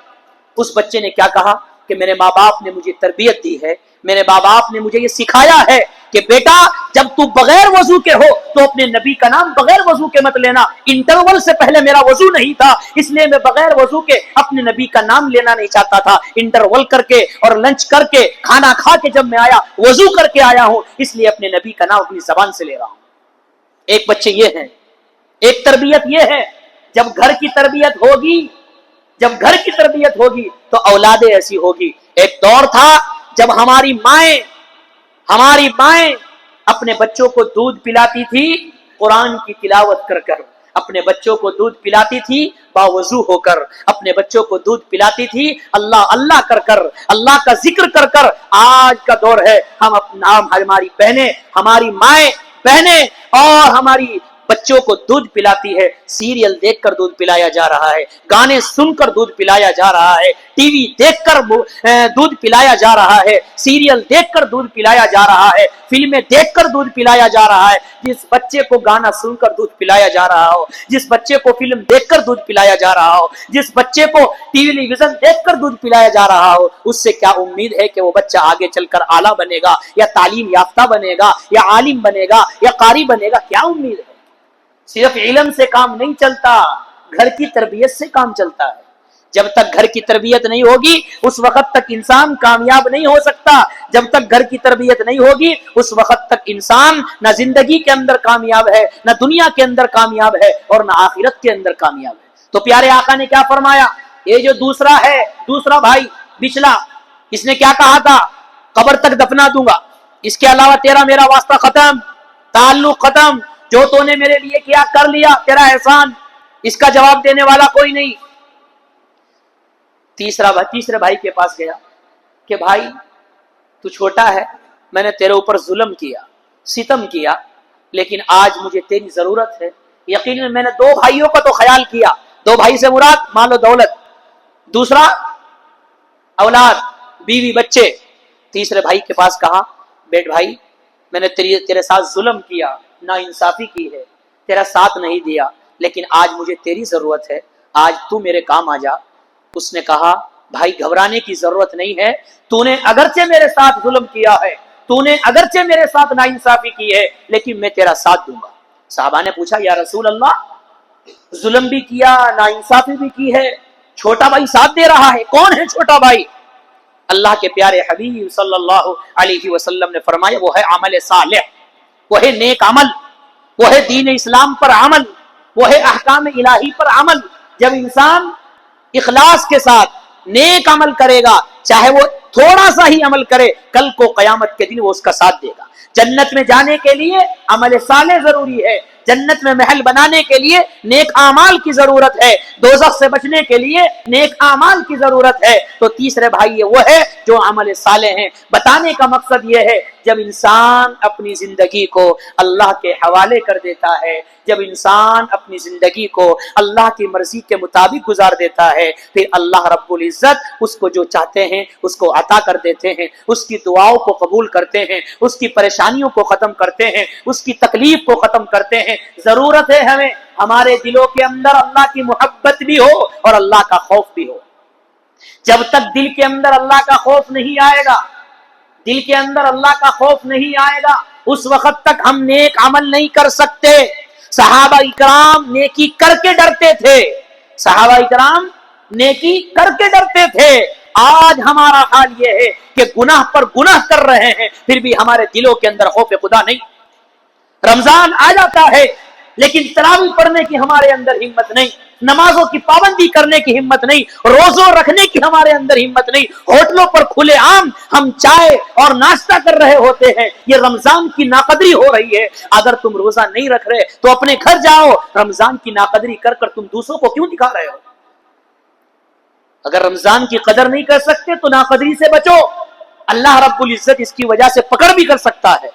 اس بچے نے کیا کہا کہ میرے ماں باپ نے مجھے تربیت دی ہے، میرے ماں باپ نے مجھے یہ سکھایا ہے کہ بیٹا جب تو بغیر وضو کے ہو تو اپنے نبی کا نام بغیر وضو کے مت لینا۔ انٹرول سے پہلے میرا وضو نہیں تھا، اس لیے میں بغیر وضو کے اپنے نبی کا نام لینا نہیں چاہتا تھا۔ انٹرول کر کے اور لنچ کر کے کھانا کھا کے جب میں آیا وضو کر کے آیا ہوں، اس لیے اپنے نبی کا نام اپنی زبان سے لے رہا ہوں۔ ایک بچے یہ ہیں، ایک تربیت یہ ہے۔ جب گھر کی تربیت ہوگی، جب گھر کی تربیت ہوگی تو اولادیں ایسی ہوگی۔ ایک دور تھا جب ہماری مائیں اپنے بچوں کو دودھ پلاتی تھی قرآن کی تلاوت کر کر، اپنے بچوں کو دودھ پلاتی تھی باوضو ہو کر، اپنے بچوں کو دودھ پلاتی تھی اللہ اللہ کر کر، اللہ کا ذکر کر کر۔ آج کا دور ہے ہماری بہنیں، ہماری مائیں بہنیں اور ہماری بچوں کو دودھ پلاتی ہے، سیریل دیکھ کر دودھ پلایا جا رہا ہے، گانے سن کر دودھ پلایا جا رہا ہے، ٹی وی دیکھ کر دودھ پلایا جا رہا ہے، سیریل دیکھ کر دودھ پلایا جا رہا ہے، فلمیں دیکھ کر دودھ پلایا جا رہا ہے۔ جس بچے کو گانا سن کر دودھ پلایا جا رہا ہو، جس بچے کو فلم دیکھ کر دودھ پلایا جا رہا ہو، جس بچے کو ٹی ویژن دیکھ کر دودھ پلایا جا رہا ہو، اس سے کیا امید ہے کہ وہ بچہ آگے چل کر اعلیٰ بنے گا یا تعلیم یافتہ بنے گا یا عالم بنے گا یا قاری بنے گا؟ کیا امید ہے؟ صرف علم سے کام نہیں چلتا، گھر کی تربیت سے کام چلتا ہے۔ جب تک گھر کی تربیت نہیں ہوگی اس وقت تک انسان کامیاب نہیں ہو سکتا۔ جب تک گھر کی تربیت نہیں ہوگی اس وقت تک انسان نہ زندگی کے اندر کامیاب ہے، نہ دنیا کے اندر کامیاب ہے اور نہ آخرت کے اندر کامیاب ہے۔ تو پیارے آقا نے کیا فرمایا؟ یہ جو دوسرا بھائی بچلا، اس نے کیا کہا تھا؟ قبر تک دفنا دوں گا، اس کے علاوہ تیرا میرا واسطہ ختم، تعلق ختم، جو تو نے میرے لیے کیا کر لیا، تیرا احسان، اس کا جواب دینے والا کوئی نہیں۔ تیسرے بھائی کے پاس گیا کہ بھائی تو چھوٹا ہے، میں نے تیرے اوپر ظلم کیا، ستم کیا، لیکن آج مجھے تیری ضرورت ہے۔ یقیناً میں نے 2 بھائیوں کا تو خیال کیا، 2 بھائی سے مراد مال و دولت، دوسرا اولاد، بیوی بچے۔ تیسرے بھائی کے پاس کہا بیٹ بھائی میں نے تیرے ساتھ ظلم کیا، نا انصافی کی ہے، تیرا ساتھ نہیں دیا، لیکن آج مجھے تیری ضرورت ہے، آج تو میرے کام آ جا۔ اس نے کہا بھائی گھبرانے کی ضرورت نہیں ہے، تو نے اگرچہ میرے ساتھ ظلم کیا ہے، تو نے اگرچہ میرے ساتھ نا انصافی کی ہے، لیکن میں تیرا ساتھ دوں گا۔ صحابہ نے پوچھا یا رسول اللہ ظلم بھی کیا، نا انصافی بھی کی ہے، چھوٹا بھائی ساتھ دے رہا ہے، کون ہے چھوٹا بھائی؟ اللہ کے پیارے حبیب صلی اللہ علیہ وسلم نے فرمایا وہ ہے عمل صالح، وہ ہے نیک عمل، وہ ہے دین اسلام پر عمل، وہ ہے احکام الہی پر عمل۔ جب انسان اخلاص کے ساتھ نیک عمل کرے گا، چاہے وہ تھوڑا سا ہی عمل کرے، کل کو قیامت کے دن وہ اس کا ساتھ دے گا۔ جنت میں جانے کے لیے عمل صالح ضروری ہے، جنت میں محل بنانے کے لیے نیک اعمال کی ضرورت ہے، دوزخ سے بچنے کے لیے نیک اعمال کی ضرورت ہے۔ تو تیسرے بھائی یہ وہ ہے جو عمل صالح ہیں۔ بتانے کا مقصد یہ ہے جب انسان اپنی زندگی کو اللہ کے حوالے کر دیتا ہے، جب انسان اپنی زندگی کو اللہ کی مرضی کے مطابق گزار دیتا ہے، پھر اللہ رب العزت اس کو جو چاہتے ہیں اس کو عطا کر دیتے ہیں، اس کی دعاؤں کو قبول کرتے ہیں، اس کی پریشانیوں کو ختم کرتے ہیں، اس کی تکلیف کو ختم کرتے ہیں۔ ضرورت ہے ہمیں ہمارے دلوں کے اندر اللہ کی محبت بھی ہو اور اللہ کا خوف بھی ہو۔ جب تک دل کے اندر اللہ کا خوف نہیں آئے گا، دل کے اندر اللہ کا خوف نہیں آئے گا، اس وقت تک ہم نیک عمل نہیں کر سکتے۔ صحابہ اکرام نیکی کر کے ڈرتے تھے، صحابہ اکرام نیکی کر کے ڈرتے تھے۔ آج ہمارا حال یہ ہے کہ گناہ پر گناہ کر رہے ہیں، پھر بھی ہمارے دلوں کے اندر خوف خدا نہیں۔ رمضان آ جاتا ہے لیکن تراویح پڑھنے کی ہمارے اندر ہمت نہیں، نمازوں کی پابندی کرنے کی ہمت نہیں، روزوں رکھنے کی ہمارے اندر ہمت نہیں۔ ہوٹلوں پر کھلے عام ہم چائے اور ناشتہ کر رہے ہوتے ہیں، یہ رمضان کی ناقدری ہو رہی ہے۔ اگر تم روزہ نہیں رکھ رہے تو اپنے گھر جاؤ، رمضان کی ناقدری کر کر تم دوسروں کو کیوں دکھا رہے ہو؟ اگر رمضان کی قدر نہیں کر سکتے تو ناقدری سے بچو، اللہ رب العزت اس کی وجہ سے پکڑ بھی کر سکتا ہے۔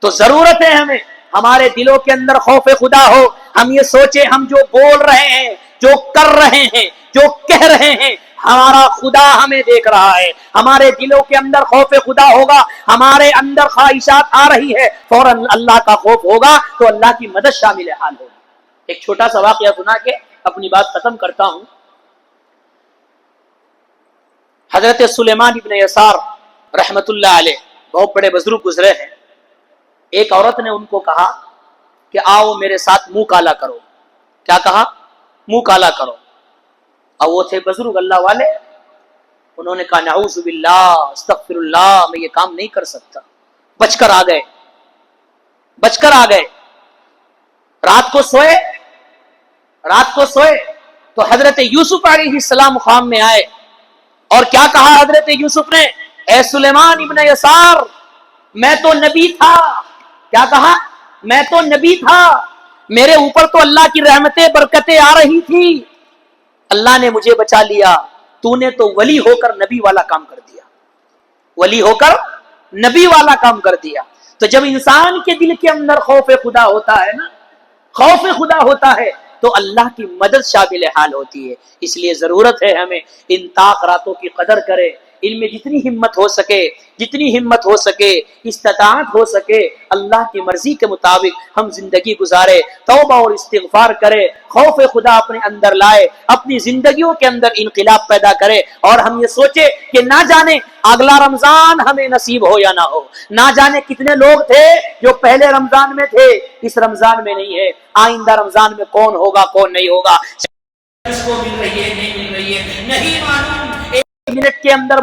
تو ضرورت ہے ہمیں ہمارے دلوں کے اندر خوف خدا ہو، ہم یہ سوچیں ہم جو بول رہے ہیں، جو کر رہے ہیں، جو کہہ رہے ہیں، ہمارا خدا ہمیں دیکھ رہا ہے. ہمارے دلوں کے اندر خوف خدا ہوگا, ہمارے اندر خواہشات آ رہی ہے, فوراً اللہ کا خوف ہوگا تو اللہ کی مدد شامل حال ہوگی. ایک چھوٹا سا واقعہ سنا کے اپنی بات ختم کرتا ہوں. حضرت سلیمان ابن یسار رحمت اللہ علیہ بہت بڑے بزرگ گزرے ہیں. ایک عورت نے ان کو کہا کہ آؤ میرے ساتھ منہ کالا کرو. کیا کہا؟ منہ کالا کرو. اور وہ تھے بزرگ اللہ والے. انہوں نے کہا نعوذ باللہ استغفر اللہ, میں یہ کام نہیں کر سکتا. بچ کر آ گئے, بچ کر آ گئے. رات کو سوئے تو حضرت یوسف علیہ السلام خواب میں آئے اور کیا کہا حضرت یوسف نے؟ اے سلیمان ابن یسار, میں تو نبی تھا. کیا کہا؟ میں تو نبی تھا, میرے اوپر تو اللہ کی رحمتیں برکتیں آ رہی تھی, اللہ نے مجھے بچا لیا. تو نے تو ولی ہو کر نبی والا کام کر دیا, ولی ہو کر نبی والا کام کر دیا. تو جب انسان کے دل کے اندر خوف خدا ہوتا ہے نا, خوف خدا ہوتا ہے تو اللہ کی مدد شامل حال ہوتی ہے. اس لیے ضرورت ہے ہمیں ان طاق راتوں کی قدر کرے. ان میں جتنی ہمت ہو سکے استطاعت ہو سکے اللہ کی مرضی کے مطابق ہم زندگی گزارے, توبہ اور استغفار کرے, خوف خدا اپنے اندر لائے, اپنی زندگیوں کے اندر انقلاب پیدا کرے. اور ہم یہ سوچے کہ نہ جانے اگلا رمضان ہمیں نصیب ہو یا نہ ہو, نہ جانے کتنے لوگ تھے جو پہلے رمضان میں تھے اس رمضان میں نہیں ہے, آئندہ رمضان میں کون ہوگا کون نہیں ہوگا, اس کو مل رہی ہے نہیں مل رہی ہے نہیں معلوم. ایک منٹ کے اندر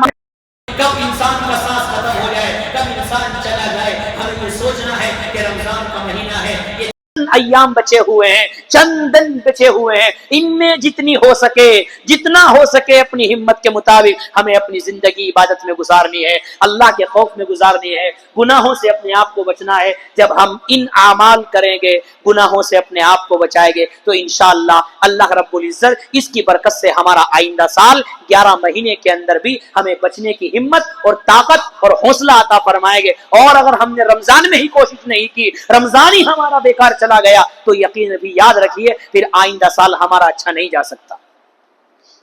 کب انسان کا سانس ختم ہو جائے, کب انسان چلا جائے. ہمیں یہ سوچنا ہے کہ رمضان کا مہینہ ہے, یہ ایام بچے ہوئے ہیں, چند دن بچے ہوئے ہیں. ان میں جتنا ہو سکے اپنی ہمت کے مطابق ہمیں اپنی زندگی عبادت میں گزارنی ہے, اللہ کے خوف میں گزارنی ہے, گناہوں سے اپنے آپ کو بچنا ہے. جب ہم ان اعمال کریں گے, گناہوں سے اپنے آپ کو بچائیں گے تو انشاءاللہ اللہ رب العزت اس کی برکت سے ہمارا آئندہ سال 11 مہینے کے اندر بھی ہمیں بچنے کی ہمت اور طاقت اور حوصلہ عطا فرمائیں گے. اور اگر ہم نے رمضان میں ہی کوشش نہیں کی, رمضان ہی ہمارا بیکار چلا گیا تو یقین بھی یاد رکھیے پھر آئندہ سال ہمارا اچھا نہیں جا سکتا.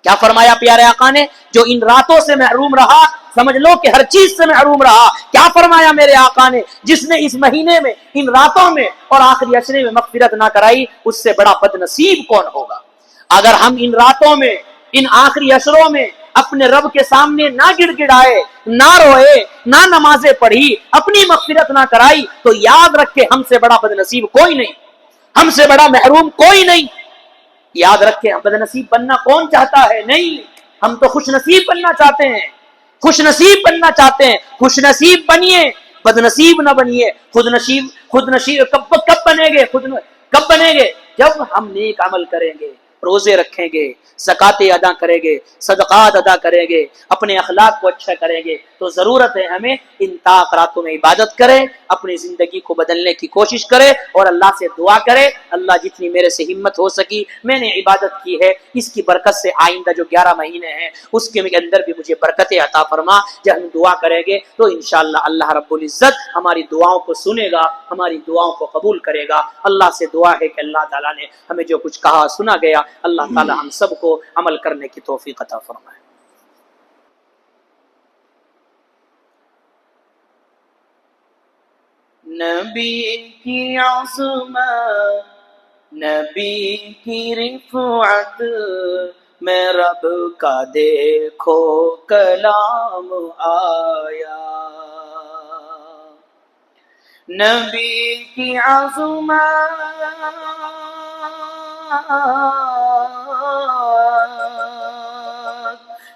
کیا فرمایا پیارے آقا نے؟ جو ان راتوں سے محروم رہا سمجھ لو کہ ہر چیز سے محروم رہا. کیا فرمایا میرے آقا نے؟ جس نے اس مہینے میں ان راتوں میں اور آخری عشرے میں مغفرت نہ کرائی اس سے بڑا بد نصیب کون ہوگا. اگر ہم ان راتوں میں ان آخری عشروں میں اپنے رب کے سامنے نہ گڑ گڑائے, نہ روئے, نہ نمازیں پڑھی, اپنی مغفرت نہ کرائی تو یاد رکھ کے ہم سے بڑا بد نصیب کوئی نہیں, ہم سے بڑا محروم کوئی نہیں. یاد رکھیں بد نصیب بننا کون چاہتا ہے؟ نہیں, ہم تو خوش نصیب بننا چاہتے ہیں, خوش نصیب بننا چاہتے ہیں. خوش نصیب بنیے, بد نصیب نہ بنیے. خود نصیب کب بنیں گے؟ جب ہم نیک عمل کریں گے, روزے رکھیں گے, زکاتیں ادا کریں گے, صدقات ادا کریں گے, اپنے اخلاق کو اچھا کریں گے. تو ضرورت ہے ہمیں ان طاق راتوں میں عبادت کریں, اپنی زندگی کو بدلنے کی کوشش کرے اور اللہ سے دعا کرے اللہ جتنی میرے سے ہمت ہو سکی میں نے عبادت کی ہے, اس کی برکت سے آئندہ جو 11 مہینے ہیں اس کے اندر بھی مجھے برکتیں عطا فرما. جب ہم دعا کریں گے تو انشاءاللہ اللہ رب العزت ہماری دعاؤں کو سنے گا, ہماری دعاؤں کو قبول کرے گا. اللہ سے دعا ہے کہ اللہ تعالیٰ نے ہمیں جو کچھ کہا سنا گیا اللہ تعالیٰ ہم سب کو عمل کرنے کی توفیق عطا فرمائے. نبی کی عظمت, نبی کی رفعت میں رب کا دیکھو کلام آیا. نبی کی عظمت,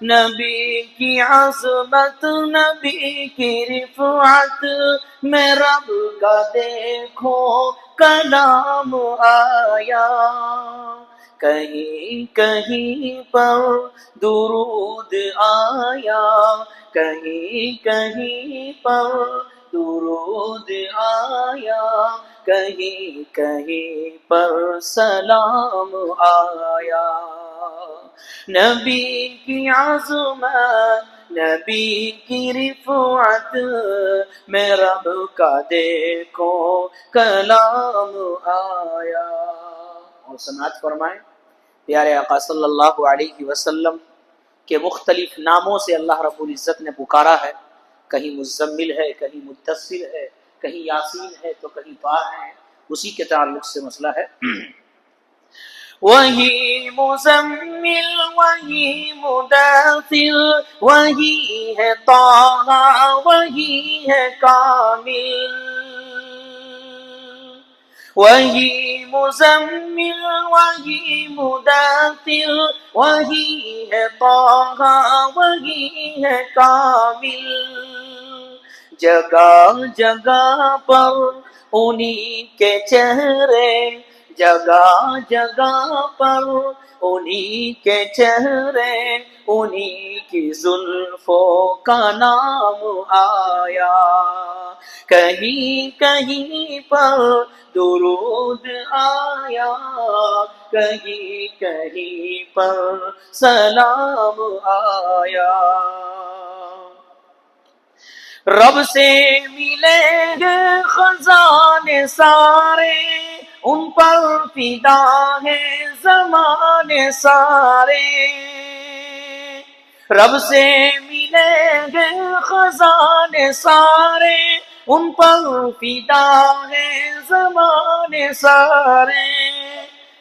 نبی کی عظمت, نبی کی رفعت میں رب کا دیکھو کلام آیا. کہیں کہیں پر درود آیا, کہیں کہیں پر درود آیا, کہیں کہیں پر سلام آیا. نبی کی عظمت, نبی کی رفعت میں رب کا دیکھو کلام آیا. اور سماعت فرمائیں پیارے آقا صلی اللہ علیہ وسلم کہ مختلف ناموں سے اللہ رب العزت نے پکارا ہے، کہیں مزمل ہے، کہیں مدثر ہے، کہیں یاسین ہے تو کہیں طٰہٰ ہے، اسی کے تعلق سے مسئلہ ہے۔ وہی مزمل وہی مدثر وہی ہے طٰہٰ وہی ہے کامل، وہی مزمل وہی مدثر وہی ہے طٰہٰ وہی ہے کامل، جگہ جگہ پر انہی کے چہرے، جگہ جگہ پر انہی کے چہرے، انہی کی زلفوں کا نام آیا، کہیں کہیں پر درود آیا، کہیں کہیں پر سلام آیا۔ رب سے ملیں گے خزانے سارے، ان پر فدا ہے زمانے سارے، رب سے ملیں گے خزانے سارے، ان پر فدا ہے زمانے سارے،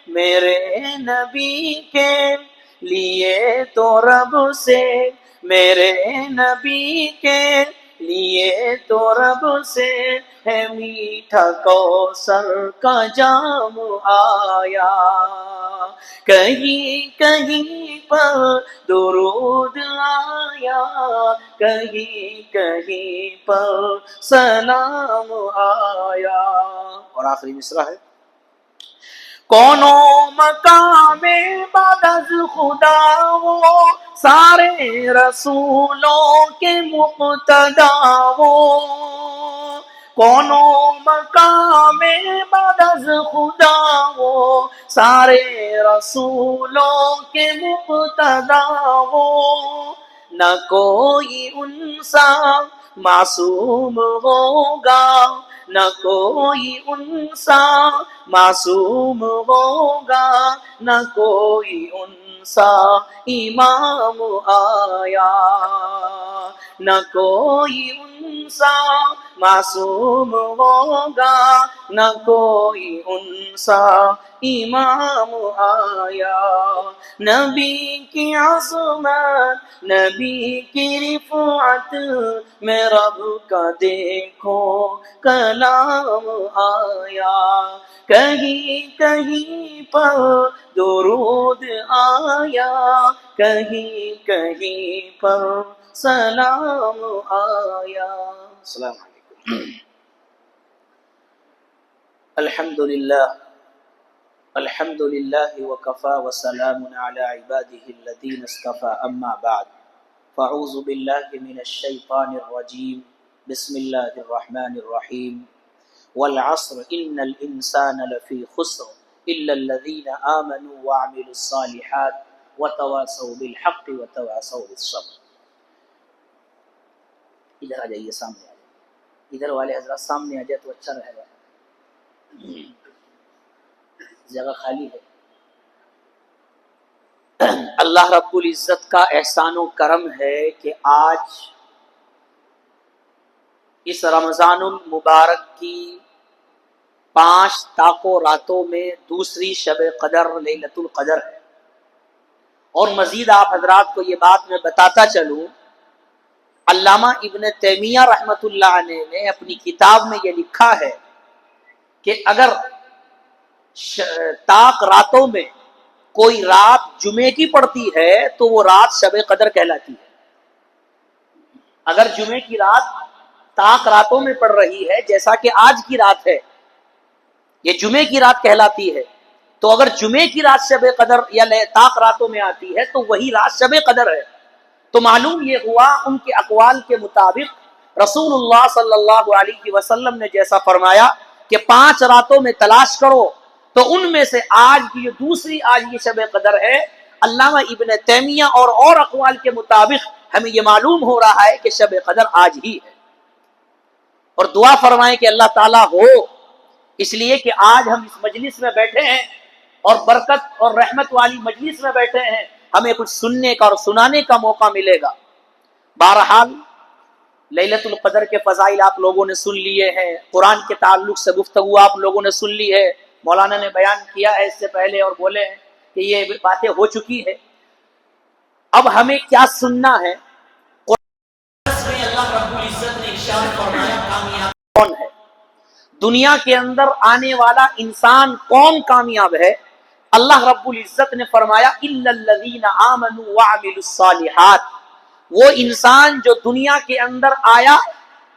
میرے نبی کے لیے تو رب سے، میرے نبی کے لیے تو رب سے ہے میٹھا کوثر کا جام آیا، کہیں کہیں پر درود آیا، کہیں کہیں پر سلام آیا۔ اور آخری مصرع ہے، کونوں مقام بعد از خدا وہ سارے رسولوں کے مقتدا وہ، کونوں مقام بعد از خدا وہ سارے رسولوں کے مقتدا وہ، نہ کوئی ان سا معصوم ہوگا، نہ کوئی ان سا معصوم ہوگا، نہ کوئی ان سا امام آیا، نہ کوئی ان سا معصوم ہوگا، نہ کوئی ان سا امام آیا، نبی کی عظمت نبی کی رفعت میں رب کا دیکھو کلام آیا، کہیں کہیں پر درود آیا، کہیں کہیں پر سلام آیا۔ السلام علیکم۔ الحمدللہ الحمدللہ وکفی وسلام علی عباده الذین اصطفی، اما بعد، فاعوذ باللہ من الشیطان الرجیم، بسم اللہ الرحمن الرحیم، والعصر ان الانسان لفی خسر الا الذین آمنوا وعملوا الصالحات وتواصوا بالحق وتواصوا بالصبر۔ ادھر آ جائیے، سامنے آ جائیے، ادھر والے حضرات سامنے آ جائے تو اچھا رہے گا، جگہ خالی ہے۔ اللہ رب العزت کا احسان و کرم ہے کہ آج اس رمضان المبارک کی 5 تاکو راتوں میں دوسری شب قدر لیلۃ القدر ہے، اور مزید آپ حضرات کو یہ بات میں بتاتا چلوں، علامہ ابن تیمیہ رحمۃ اللہ علیہ نے اپنی کتاب میں یہ لکھا ہے کہ اگر طاق راتوں میں کوئی رات جمعے کی پڑتی ہے تو وہ رات شب قدر کہلاتی ہے۔ اگر جمعے کی رات طاق راتوں میں پڑ رہی ہے، جیسا کہ آج کی رات ہے، یہ جمعے کی رات کہلاتی ہے، تو اگر جمعے کی رات شب قدر یا طاق راتوں میں آتی ہے تو وہی رات شب قدر ہے۔ تو معلوم یہ ہوا ان کے اقوال کے مطابق رسول اللہ صلی اللہ علیہ وسلم نے جیسا فرمایا کہ 5 راتوں میں تلاش کرو، تو ان میں سے آج کی جو دوسری آج یہ شب قدر ہے، علامہ ابن تیمیہ اور اقوال کے مطابق ہمیں یہ معلوم ہو رہا ہے کہ شب قدر آج ہی ہے۔ اور دعا فرمائیں کہ اللہ تعالیٰ ہو، اس لیے کہ آج ہم اس مجلس میں بیٹھے ہیں اور برکت اور رحمت والی مجلس میں بیٹھے ہیں، ہمیں کچھ سننے کا اور سنانے کا موقع ملے گا۔ بہرحال لیلۃ القدر کے فضائل آپ لوگوں نے سن لیے ہیں، قرآن کے تعلق سے گفتگو آپ لوگوں نے سن لی ہے، مولانا نے بیان کیا ہے اس سے پہلے اور بولے ہیں کہ یہ باتیں ہو چکی ہے۔ اب ہمیں کیا سننا ہے؟ اللہ رب العزت نے ارشاد فرمایا کامیاب کون ہے، دنیا کے اندر آنے والا انسان کون کامیاب ہے؟ اللہ رب العزت نے فرمایا الا الذین آمنوا وعملوا الصالحات، وہ انسان جو دنیا کے اندر آیا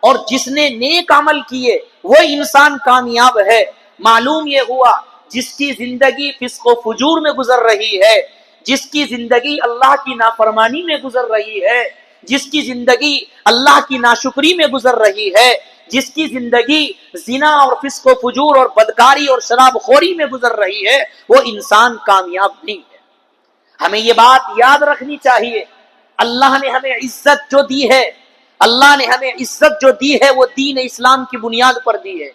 اور جس نے نیک عمل کیے وہ انسان کامیاب ہے۔ معلوم یہ ہوا جس کی زندگی فسق و فجور میں گزر رہی ہے، جس کی زندگی اللہ کی نافرمانی میں گزر رہی ہے، جس کی زندگی اللہ کی ناشکری میں گزر رہی ہے، جس کی زندگی زنا اور فسق و فجور اور بدکاری اور شراب خوری میں گزر رہی ہے، وہ انسان کامیاب نہیں ہے۔ ہمیں یہ بات یاد رکھنی چاہیے، اللہ نے ہمیں عزت جو دی ہے، اللہ نے ہمیں عزت جو دی ہے وہ دین اسلام کی بنیاد پر دی ہے۔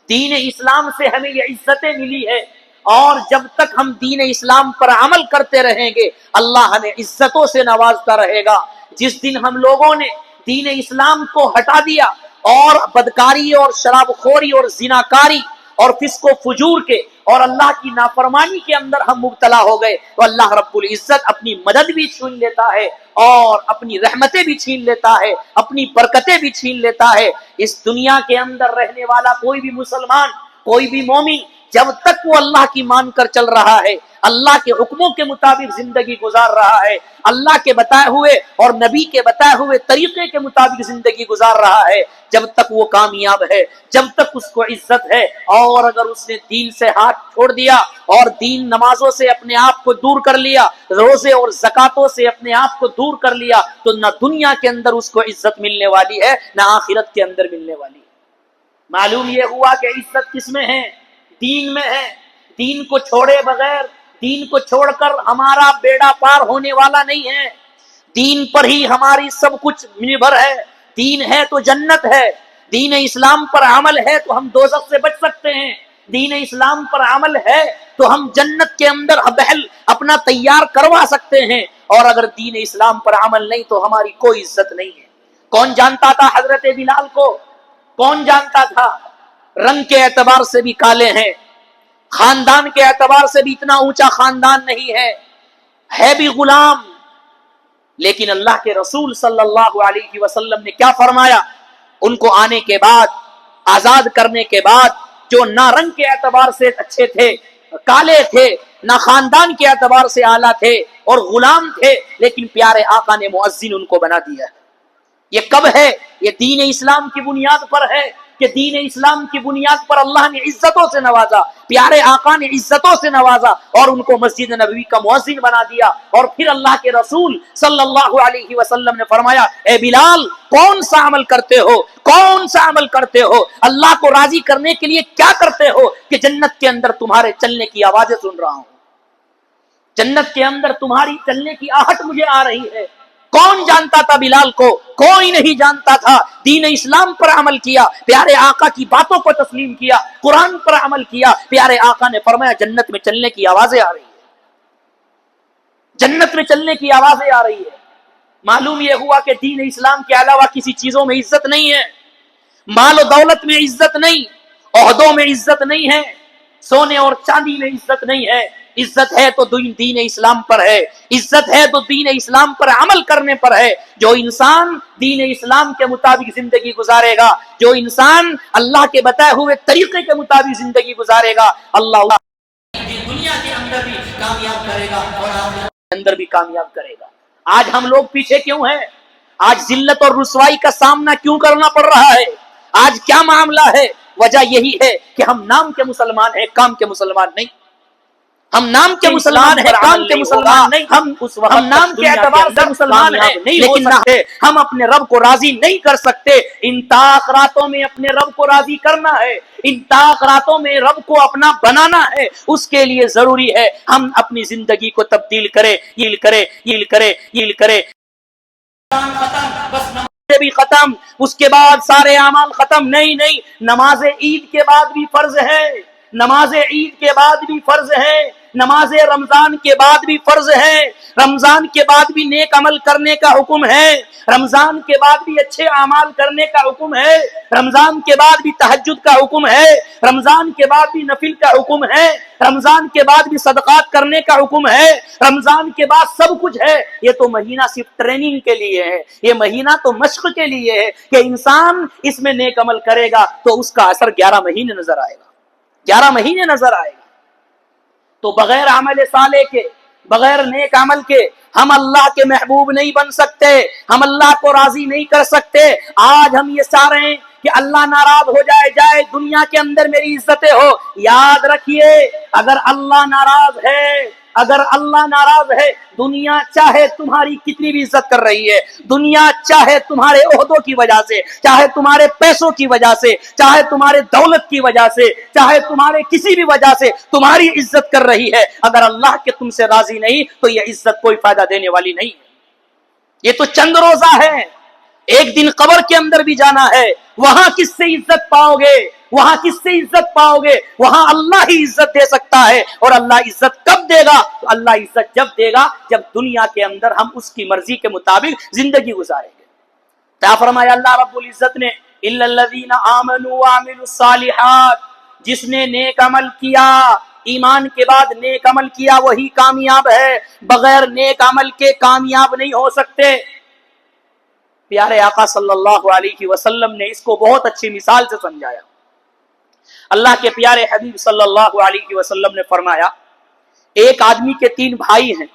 دین اسلام سے ہمیں یہ عزتیں ملی ہے، اور جب تک ہم دین اسلام پر عمل کرتے رہیں گے اللہ ہمیں عزتوں سے نوازتا رہے گا۔ جس دن ہم لوگوں نے دین اسلام کو ہٹا دیا اور بدکاری اور شراب خوری اور زناکاری اور فسق و فجور کے اور اللہ کی نافرمانی کے اندر ہم مبتلا ہو گئے تو اللہ رب العزت اپنی مدد بھی چھین لیتا ہے اور اپنی رحمتیں بھی چھین لیتا ہے، اپنی برکتیں بھی چھین لیتا ہے۔ اس دنیا کے اندر رہنے والا کوئی بھی مسلمان، کوئی بھی مومن جب تک وہ اللہ کی مان کر چل رہا ہے، اللہ کے حکموں کے مطابق زندگی گزار رہا ہے، اللہ کے بتائے ہوئے اور نبی کے بتائے ہوئے طریقے کے مطابق زندگی گزار رہا ہے، جب تک وہ کامیاب ہے، جب تک اس کو عزت ہے۔ اور اگر اس نے دین سے ہاتھ چھوڑ دیا اور دین نمازوں سے اپنے آپ کو دور کر لیا، روزے اور زکاتوں سے اپنے آپ کو دور کر لیا، تو نہ دنیا کے اندر اس کو عزت ملنے والی ہے نہ آخرت کے اندر ملنے والی ہے۔ معلوم یہ ہوا کہ عزت کس میں ہے؟ دین میں ہے۔ دین کو چھوڑے بغیر، دین کو چھوڑ کر ہمارا بیڑا پار ہونے والا نہیں ہے۔ دین پر ہی ہماری سب کچھ نربھر ہے۔ دین ہے تو جنت ہے، دین اسلام پر عمل ہے تو ہم دوزخ سے بچ سکتے ہیں، دین اسلام پر عمل ہے تو ہم جنت کے اندر بہل اپنا تیار کروا سکتے ہیں، اور اگر دین اسلام پر عمل نہیں تو ہماری کوئی عزت نہیں ہے۔ کون جانتا تھا حضرت بلال کو؟ کون جانتا تھا؟ رنگ کے اعتبار سے بھی کالے ہیں، خاندان کے اعتبار سے بھی اتنا اونچا خاندان نہیں ہے بھی غلام، لیکن اللہ کے رسول صلی اللہ علیہ وسلم نے کیا فرمایا؟ ان کو آنے کے بعد، آزاد کرنے کے بعد، جو نہ رنگ کے اعتبار سے اچھے تھے، کالے تھے، نہ خاندان کے اعتبار سے اعلیٰ تھے اور غلام تھے، لیکن پیارے آقا نے مؤذن ان کو بنا دیا۔ یہ کب ہے؟ یہ دین اسلام کی بنیاد پر ہے کہ دین اسلام کی بنیاد پر اللہ نے عزتوں سے نوازا، پیارے آقا نے عزتوں سے نوازا اور ان کو مسجد نبوی کا مؤذن بنا دیا۔ اور پھر اللہ کے رسول صلی اللہ علیہ وسلم نے فرمایا، اے بلال کون سا عمل کرتے ہو، کون سا عمل کرتے ہو، اللہ کو راضی کرنے کے لیے کیا کرتے ہو کہ جنت کے اندر تمہارے چلنے کی آوازیں سن رہا ہوں، جنت کے اندر تمہاری چلنے کی آہٹ مجھے آ رہی ہے۔ کون جانتا تھا بلال کو؟ کوئی نہیں جانتا تھا۔ دین اسلام پر عمل کیا، پیارے آقا کی باتوں کو تسلیم کیا، قرآن پر عمل کیا، پیارے آقا نے فرمایا جنت میں چلنے کی آوازیں آ رہی ہے، جنت میں چلنے کی آوازیں آ رہی ہے۔ معلوم یہ ہوا کہ دین اسلام کے علاوہ کسی چیزوں میں عزت نہیں ہے، مال و دولت میں عزت نہیں، عہدوں میں عزت نہیں ہے، سونے اور چاندی میں عزت نہیں ہے۔ عزت ہے تو دین اسلام پر ہے، عزت ہے تو دین اسلام پر عمل کرنے پر ہے۔ جو انسان دین اسلام کے مطابق زندگی گزارے گا، جو انسان اللہ کے بتائے ہوئے طریقے کے مطابق زندگی گزارے گا، اللہ دنیا کے اندر بھی کامیاب کرے گا اور آخرت کے اندر بھی کامیاب کرے گا۔ آج ہم لوگ پیچھے کیوں ہیں؟ آج ذلت اور رسوائی کا سامنا کیوں کرنا پڑ رہا ہے؟ آج کیا معاملہ ہے؟ وجہ یہی ہے کہ ہم نام کے مسلمان ہیں، کام کے مسلمان نہیں۔ ہم نام کے مسلمان ہیں، کام کے مسلمان نہیں۔ ہم نام کے اعتبار سے مسلمان ہیں لیکن ہم اپنے رب کو راضی نہیں کر سکتے۔ ان طاق راتوں میں اپنے رب کو راضی کرنا ہے، ان طاق راتوں میں رب کو اپنا بنانا ہے، اس کے لیے ضروری ہے ہم اپنی زندگی کو تبدیل کریں، یل کرے بھی ختم، اس کے بعد سارے اعمال ختم نہیں۔ نماز عید کے بعد بھی فرض ہے، نماز عید کے بعد بھی فرض ہے، نماز رمضان کے بعد بھی فرض ہے، رمضان کے بعد بھی نیک عمل کرنے کا حکم ہے، رمضان کے بعد بھی اچھے اعمال کرنے کا حکم ہے، رمضان کے بعد بھی تہجد کا حکم ہے، رمضان کے بعد بھی نفل کا حکم ہے، رمضان کے بعد بھی صدقات کرنے کا حکم ہے، رمضان کے بعد سب کچھ ہے۔ یہ تو مہینہ صرف ٹریننگ کے لیے ہے، یہ مہینہ تو مشق کے لیے ہے کہ انسان اس میں نیک عمل کرے گا تو اس کا اثر 11 مہینے نظر آئے گا، 11 مہینے نظر آئے گا۔ تو بغیر عمل صالح کے، بغیر نیک عمل کے ہم اللہ کے محبوب نہیں بن سکتے، ہم اللہ کو راضی نہیں کر سکتے۔ آج ہم یہ چاہ رہے ہیں کہ اللہ ناراض ہو جائے دنیا کے اندر میری عزتیں ہو۔ یاد رکھیے اگر اللہ ناراض ہے، اگر اللہ ناراض ہے، دنیا چاہے تمہاری کتنی بھی عزت کر رہی ہے، دنیا چاہے تمہارے عہدوں کی وجہ سے، چاہے تمہارے پیسوں کی وجہ سے، چاہے تمہارے دولت کی وجہ سے، چاہے تمہارے کسی بھی وجہ سے تمہاری عزت کر رہی ہے، اگر اللہ کے تم سے راضی نہیں تو یہ عزت کوئی فائدہ دینے والی نہیں ہے۔ یہ تو چند روزہ ہے، ایک دن قبر کے اندر بھی جانا ہے، وہاں کس سے عزت پاؤ گے، وہاں کس سے عزت پاؤ گے؟ وہاں اللہ ہی عزت دے سکتا ہے، اور اللہ عزت کب دے گا؟ تو اللہ عزت جب دے گا جب دنیا کے اندر ہم اس کی مرضی کے مطابق زندگی گزاریں گے۔ کیا فرمایا اللہ رب العزت نے؟ اِلَّا الَّذِينَ آمَنُوا وَعَمِلُوا الصَّالِحَاتِ، جس نے نیک عمل کیا، ایمان کے بعد نیک عمل کیا وہی کامیاب ہے، بغیر نیک عمل کے کامیاب نہیں ہو سکتے۔ پیارے آقا صلی اللہ علیہ وسلم نے اس کو بہت اچھی مثال سے سمجھایا۔ اللہ کے پیارے حبیب صلی اللہ علیہ وسلم نے فرمایا ایک آدمی کے 3 بھائی ہیں،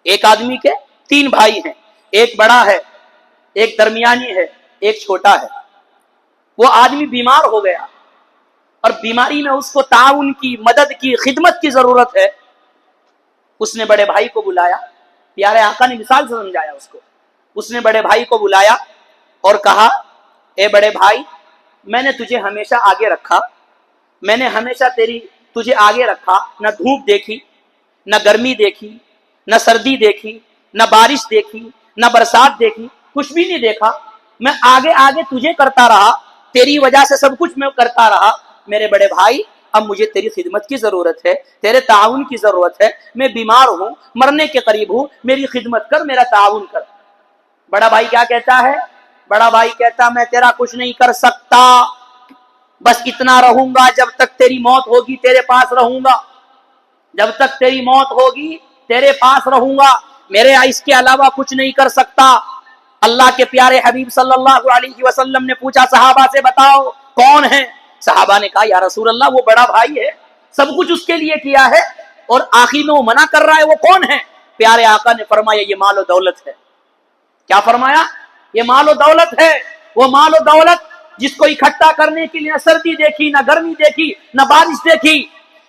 ایک آدمی کے 3 بھائی ہیں، ایک بڑا ہے، ایک درمیانی ہے، ایک چھوٹا ہے۔ وہ آدمی بیمار ہو گیا اور بیماری میں اس کو تعاون کی، مدد کی، خدمت کی ضرورت ہے۔ اس نے بڑے بھائی کو بلایا، پیارے آقا نے مثال سے سمجھایا اس کو۔ اس نے بڑے بھائی کو بلایا اور کہا اے بڑے بھائی، میں نے تجھے ہمیشہ آگے رکھا، میں نے ہمیشہ تجھے آگے رکھا، نہ دھوپ دیکھی، نہ گرمی دیکھی، نہ سردی دیکھی، نہ بارش دیکھی، نہ برسات دیکھی، کچھ بھی نہیں دیکھا، میں آگے آگے تجھے کرتا رہا، تیری وجہ سے سب کچھ میں کرتا رہا۔ میرے بڑے بھائی اب مجھے تیری خدمت کی ضرورت ہے، تیرے تعاون کی ضرورت ہے، میں بیمار ہوں، مرنے کے قریب ہوں، میری خدمت کر، میرا تعاون کر۔ بڑا بھائی کیا کہتا ہے؟ بڑا بھائی کہتا میں تیرا کچھ نہیں کر سکتا، بس اتنا رہوں گا جب تک تیری موت ہوگی تیرے پاس رہوں گا، جب تک تیری موت ہوگی تیرے پاس رہوں گا، میرے اس کے علاوہ کچھ نہیں کر سکتا۔ اللہ کے پیارے حبیب صلی اللہ علیہ وسلم نے پوچھا صحابہ سے بتاؤ کون ہے؟ صحابہ نے کہا یا رسول اللہ وہ بڑا بھائی ہے، سب کچھ اس کے لیے کیا ہے اور آخر میں وہ منع کر رہا ہے، وہ کون ہے؟ پیارے آقا نے فرمایا یہ مال و دولت ہے۔ کیا فرمایا؟ یہ مال و دولت ہے، وہ مال و دولت جس کو اکٹھا کرنے کے لیے نہ سردی دیکھی، نہ گرمی دیکھی، نہ بارش دیکھی،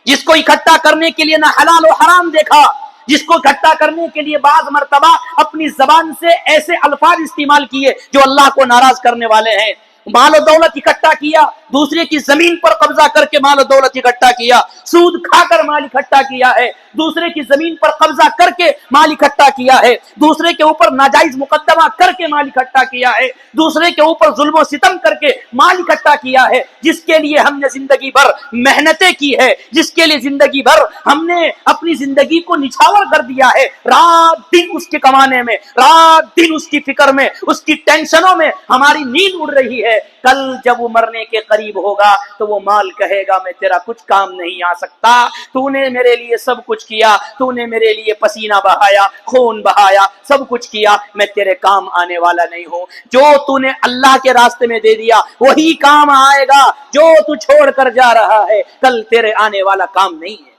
جس کو اکٹھا کرنے کے لیے نہ حلال و حرام دیکھا، جس کو اکٹھا کرنے کے لیے بعض مرتبہ اپنی زبان سے ایسے الفاظ استعمال کیے جو اللہ کو ناراض کرنے والے ہیں۔ مال و دولت اکٹھا کیا، دوسرے کی زمین پر قبضہ کر کے مال و دولت اکٹھا کیا، سود کھا کر مال اکٹھا کیا ہے، دوسرے کی زمین پر قبضہ کر کے مال اکٹھا کیا ہے، دوسرے کے اوپر ناجائز مقدمہ کر کے مال اکٹھا کیا ہے، دوسرے کے اوپر ظلم و ستم کر کے مال اکٹھا کیا ہے، جس کے لیے ہم نے زندگی بھر محنتیں کی ہے، جس کے لیے زندگی بھر ہم نے اپنی زندگی کو نچھاور کر دیا ہے، رات دن اس کے کمانے میں، رات دن اس کی فکر میں، اس کی ٹینشنوں میں ہماری نیند اڑ رہی ہے۔ کل جب وہ مرنے کے قریب ہوگا تو وہ مال کہے گا میں تیرا کچھ کام نہیں آ سکتا، تو نے میرے لیے سب کچھ کیا، تو نے میرے لیے پسینہ بہایا، خون بہایا، سب کچھ کیا، میں تیرے کام آنے والا نہیں ہوں۔ جو تو نے اللہ کے راستے میں دے دیا وہی کام آئے گا، جو تو چھوڑ کر جا رہا ہے کل تیرے آنے والا کام نہیں ہے۔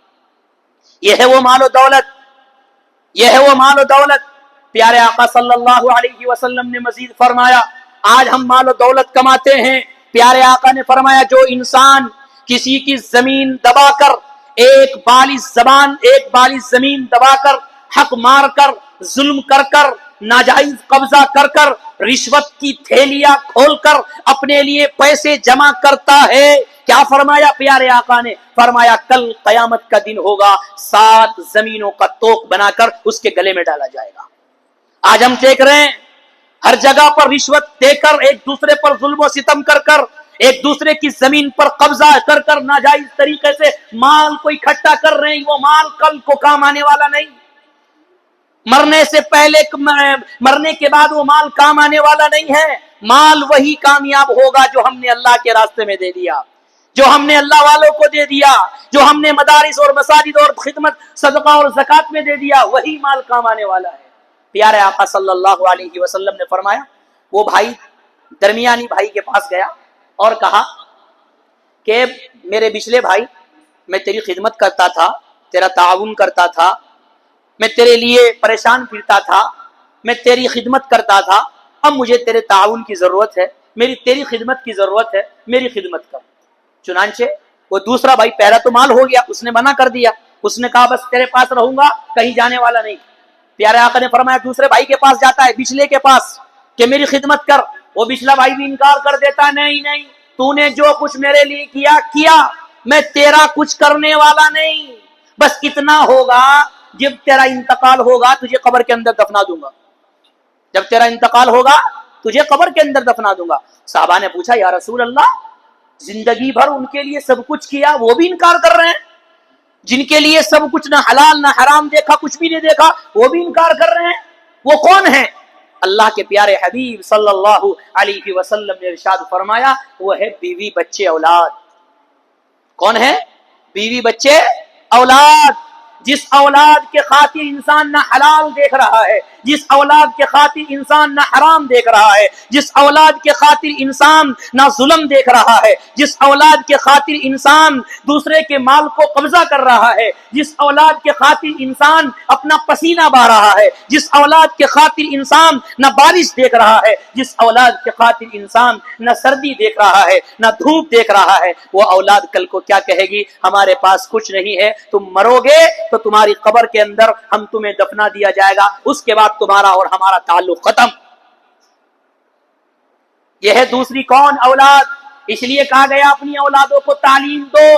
یہ ہے وہ مال و دولت، یہ ہے وہ مال و دولت۔ پیارے آقا صلی اللہ علیہ وسلم نے مزید فرمایا آج ہم مال و دولت کماتے ہیں، پیارے آقا نے فرمایا جو انسان کسی کی زمین دبا کر، ایک بالی زمین دبا کر، حق مار کر، ظلم کر کر، ناجائز قبضہ کر کر، رشوت کی تھیلیاں کھول کر اپنے لیے پیسے جمع کرتا ہے، کیا فرمایا پیارے آقا نے؟ فرمایا کل قیامت کا دن ہوگا، 7 زمینوں کا توق بنا کر اس کے گلے میں ڈالا جائے گا۔ آج ہم دیکھ رہے ہیں ہر جگہ پر رشوت دے کر، ایک دوسرے پر ظلم و ستم کر کر، ایک دوسرے کی زمین پر قبضہ کر کر ناجائز طریقے سے مال کو اکٹھا کر رہے ہیں، وہ مال کل کو کام آنے والا نہیں، مرنے سے پہلے مرنے کے بعد وہ مال کام آنے والا نہیں ہے۔ مال وہی کامیاب ہوگا جو ہم نے اللہ کے راستے میں دے دیا، جو ہم نے اللہ والوں کو دے دیا، جو ہم نے مدارس اور مساجد اور خدمت صدقہ اور زکات میں دے دیا، وہی مال کام آنے والا ہے۔ پیارے آقا صلی اللہ علیہ وسلم نے فرمایا، وہ بھائی درمیانی بھائی کے پاس گیا اور کہا کہ میرے بچلے بھائی، میں تیری خدمت کرتا تھا، تیرا تعاون کرتا تھا، میں تیرے لیے پریشان پھرتا تھا، میں تیری خدمت کرتا تھا، اب مجھے تیرے تعاون کی ضرورت ہے، میری تیری خدمت کی ضرورت ہے، میری خدمت کر۔ چنانچہ وہ دوسرا بھائی، پہلا تو مال ہو گیا، اس نے منع کر دیا، اس نے کہا بس تیرے پاس رہوں گا، کہیں جانے والا نہیں۔ پیارے آقا نے فرمایا دوسرے بھائی کے پاس جاتا ہے، بچلے کے پاس، کہ میری خدمت کر۔ وہ بچلا بھائی بھی انکار کر دیتا، نہیں نہیں، تو نے جو کچھ میرے لیے کیا کیا، میں تیرا کچھ کرنے والا نہیں، بس اتنا ہوگا جب تیرا انتقال ہوگا تجھے قبر کے اندر دفنا دوں گا، جب تیرا انتقال ہوگا تجھے قبر کے اندر دفنا دوں گا۔ صحابہ نے پوچھا یا رسول اللہ، زندگی بھر ان کے لیے سب کچھ کیا، وہ بھی انکار کر رہے ہیں؟ جن کے لیے سب کچھ، نہ حلال نہ حرام دیکھا، کچھ بھی نہیں دیکھا، وہ بھی انکار کر رہے ہیں، وہ کون ہیں؟ اللہ کے پیارے حبیب صلی اللہ علیہ وسلم نے ارشاد فرمایا، وہ ہے بیوی بچے اولاد۔ کون ہے؟ بیوی بچے اولاد۔ جس اولاد کے خاطر انسان نہ حلال دیکھ رہا ہے، جس اولاد کے خاطر انسان نہ حرام دیکھ رہا ہے، جس اولاد کے خاطر انسان نہ ظلم دیکھ رہا ہے، جس اولاد کے خاطر انسان دوسرے کے مال کو قبضہ کر رہا ہے، جس اولاد کے خاطر انسان اپنا پسینہ بہا رہا ہے، جس اولاد کے خاطر انسان نہ بارش دیکھ رہا ہے، جس اولاد کے خاطر انسان نہ سردی دیکھ رہا ہے، نہ دھوپ دیکھ رہا ہے، وہ اولاد کل کو کیا کہے گی؟ ہمارے پاس کچھ نہیں ہے، تم مرو گے تو تمہاری قبر کے اندر ہم تمہیں دفنا دیا جائے گا، اس کے بعد تمہارا اور ہمارا تعلق ختم۔ یہ ہے دوسری کون؟ اولاد۔ اس لیے کہا گیا اپنی اولادوں کو تعلیم دو،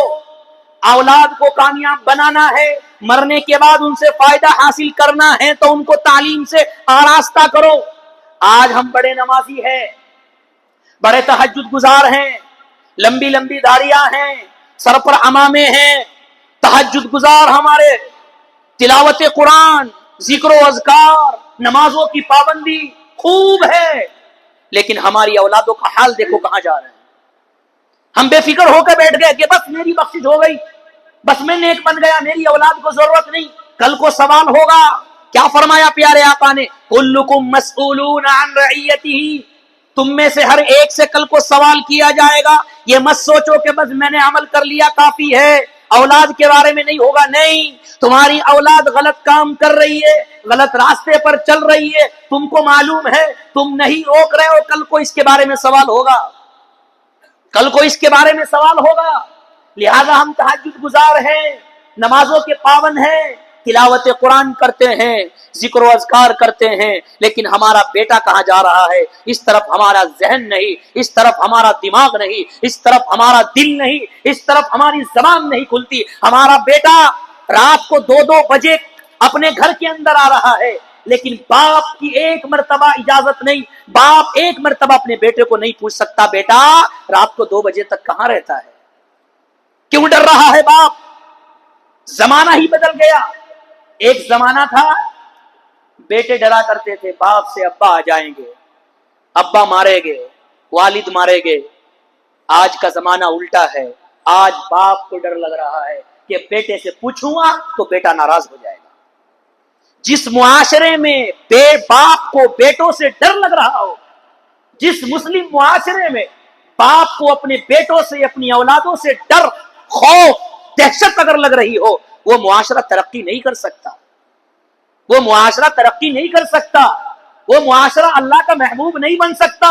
اولاد کو کامیاب بنانا ہے، مرنے کے بعد ان سے فائدہ حاصل کرنا ہے تو ان کو تعلیم سے آراستہ کرو۔ آج ہم بڑے نمازی ہیں، بڑے تہجد گزار ہیں، لمبی لمبی داڑیاں ہیں، سر پر عمامے ہیں، تہجد گزار ہمارے، تلاوت قرآن، ذکر و اذکار، نمازوں کی پابندی خوب ہے، لیکن ہماری اولادوں کا حال دیکھو کہاں جا رہے ہیں۔ ہم بے فکر ہو کے بیٹھ گئے کہ بس میری بخشش ہو گئی، بس میں نیک بن گیا، میری اولاد کو ضرورت نہیں۔ کل کو سوال ہوگا۔ کیا فرمایا پیارے آقا نے؟ کلکم مسئولون عن رعیتہ، تم میں سے ہر ایک سے کل کو سوال کیا جائے گا۔ یہ مت سوچو کہ بس میں نے عمل کر لیا کافی ہے، اولاد کے بارے میں نہیں ہوگا، نہیں، تمہاری اولاد غلط کام کر رہی ہے، غلط راستے پر چل رہی ہے، تم کو معلوم ہے، تم نہیں روک رہے ہو، کل کو اس کے بارے میں سوال ہوگا، کل کو اس کے بارے میں سوال ہوگا۔ لہذا ہم تہجد گزار ہیں، نمازوں کے پابند ہیں، تلاوت قرآن کرتے ہیں، ذکر و اذکار کرتے ہیں، لیکن ہمارا بیٹا کہاں جا رہا ہے؟ اس طرف ہمارا ذہن نہیں، اس طرف ہمارا دماغ نہیں، اس طرف ہمارا دل نہیں، اس طرف ہماری زبان نہیں کھلتی۔ ہمارا بیٹا رات کو 2-2 بجے اپنے گھر کے اندر آ رہا ہے، لیکن باپ کی ایک مرتبہ اجازت نہیں، باپ ایک مرتبہ اپنے بیٹے کو نہیں پوچھ سکتا بیٹا رات کو 2 بجے تک کہاں رہتا ہے؟ کیوں ڈر رہا ہے باپ؟ زمانہ ہی بدل گیا۔ ایک زمانہ تھا بیٹے ڈرا کرتے تھے باپ سے، ابا آ جائیں گے، ابا مارے گے، والد مارے گے۔ آج کا زمانہ الٹا ہے، آج باپ کو ڈر لگ رہا ہے کہ بیٹے سے پوچھوں گا تو بیٹا ناراض ہو جائے گا۔ جس معاشرے میں باپ کو بیٹوں سے ڈر لگ رہا ہو، جس مسلم معاشرے میں باپ کو اپنے بیٹوں سے، اپنی اولادوں سے ڈر، خوف، دہشت اگر لگ رہی ہو، وہ معاشرہ ترقی نہیں کر سکتا، وہ معاشرہ ترقی نہیں کر سکتا، وہ معاشرہ اللہ کا محبوب نہیں بن سکتا،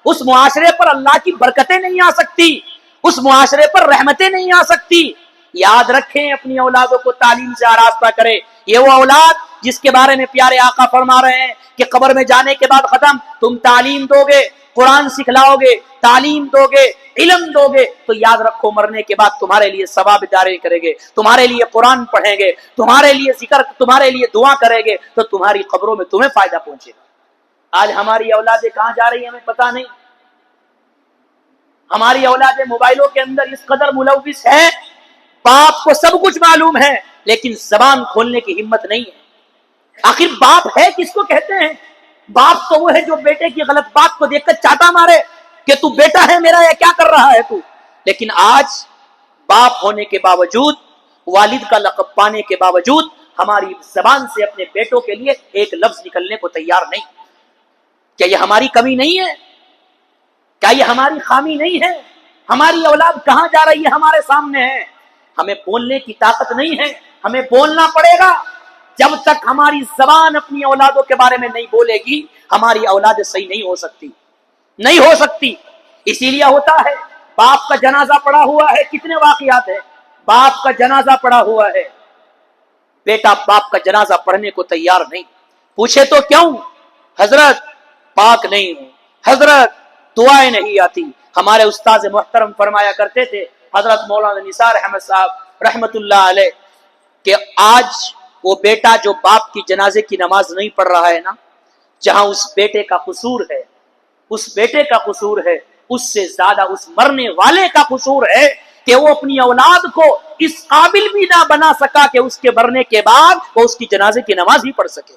اس معاشرے پر اللہ کی برکتیں نہیں آ سکتی، اس معاشرے پر رحمتیں نہیں آ سکتی۔ یاد رکھیں، اپنی اولادوں کو تعلیم سے آراستہ کریں۔ یہ وہ اولاد جس کے بارے میں پیارے آقا فرما رہے ہیں کہ قبر میں جانے کے بعد ختم، تم تعلیم دو گے، قرآن سکھلاؤ گے، تعلیم دو گے، علم دو گے، تو یاد رکھو مرنے کے بعد تمہارے لیے ثواب جاری کریں گے، تمہارے لیے قرآن پڑھیں گے، تمہارے لیے ذکر، تمہارے لیے دعا کریں گے، تو تمہاری قبروں میں تمہیں فائدہ پہنچے گا۔ آج ہماری اولادیں کہاں جا رہی ہیں ہمیں پتہ نہیں۔ ہماری اولاد موبائلوں کے اندر اس قدر ملوث ہے، باپ کو سب کچھ معلوم ہے لیکن زبان کھولنے کی ہمت نہیں ہے۔ آخر باپ ہے کس کو کہتے ہیں؟ باپ تو وہ ہے جو بیٹے کی غلط بات کو دیکھ کر چاٹا مارے کہ تو بیٹا ہے میرا یا کیا کر رہا ہے تو۔ لیکن آج باپ ہونے کے باوجود، والد کا لقب پانے کے باوجود ہماری زبان سے اپنے بیٹوں کے لیے ایک لفظ نکلنے کو تیار نہیں۔ کیا یہ ہماری کمی نہیں ہے؟ کیا یہ ہماری خامی نہیں ہے؟ ہماری اولاد کہاں جا رہی ہے ہمارے سامنے ہے، ہمیں بولنے کی طاقت نہیں ہے، ہمیں بولنا پڑے گا۔ جب تک ہماری زبان اپنی اولادوں کے بارے میں نہیں بولے گی، ہماری اولاد صحیح نہیں ہو سکتی، نہیں ہو سکتی۔ اسی لیے ہوتا ہے باپ کا جنازہ پڑا ہوا ہے، کتنے واقعات ہیں، باپ کا جنازہ پڑا ہوا ہے، بیٹا باپ کا جنازہ پڑھنے کو تیار نہیں۔ پوچھے تو کیوں؟ حضرت پاک نہیں ہوں، حضرت دعائیں نہیں آتی۔ ہمارے استاد محترم فرمایا کرتے تھے حضرت مولانا نثار احمد صاحب رحمت اللہ علیہ کہ آج وہ بیٹا جو باپ کی جنازے کی نماز نہیں پڑھ رہا ہے نا، جہاں اس بیٹے کا قصور ہے، اس بیٹے کا قصور ہے، اس سے زیادہ اس مرنے والے کا قصور ہے کہ وہ اپنی اولاد کو اس قابل بھی نہ بنا سکا کہ اس کے مرنے کے بعد وہ اس کی جنازے کی نماز ہی پڑھ سکے۔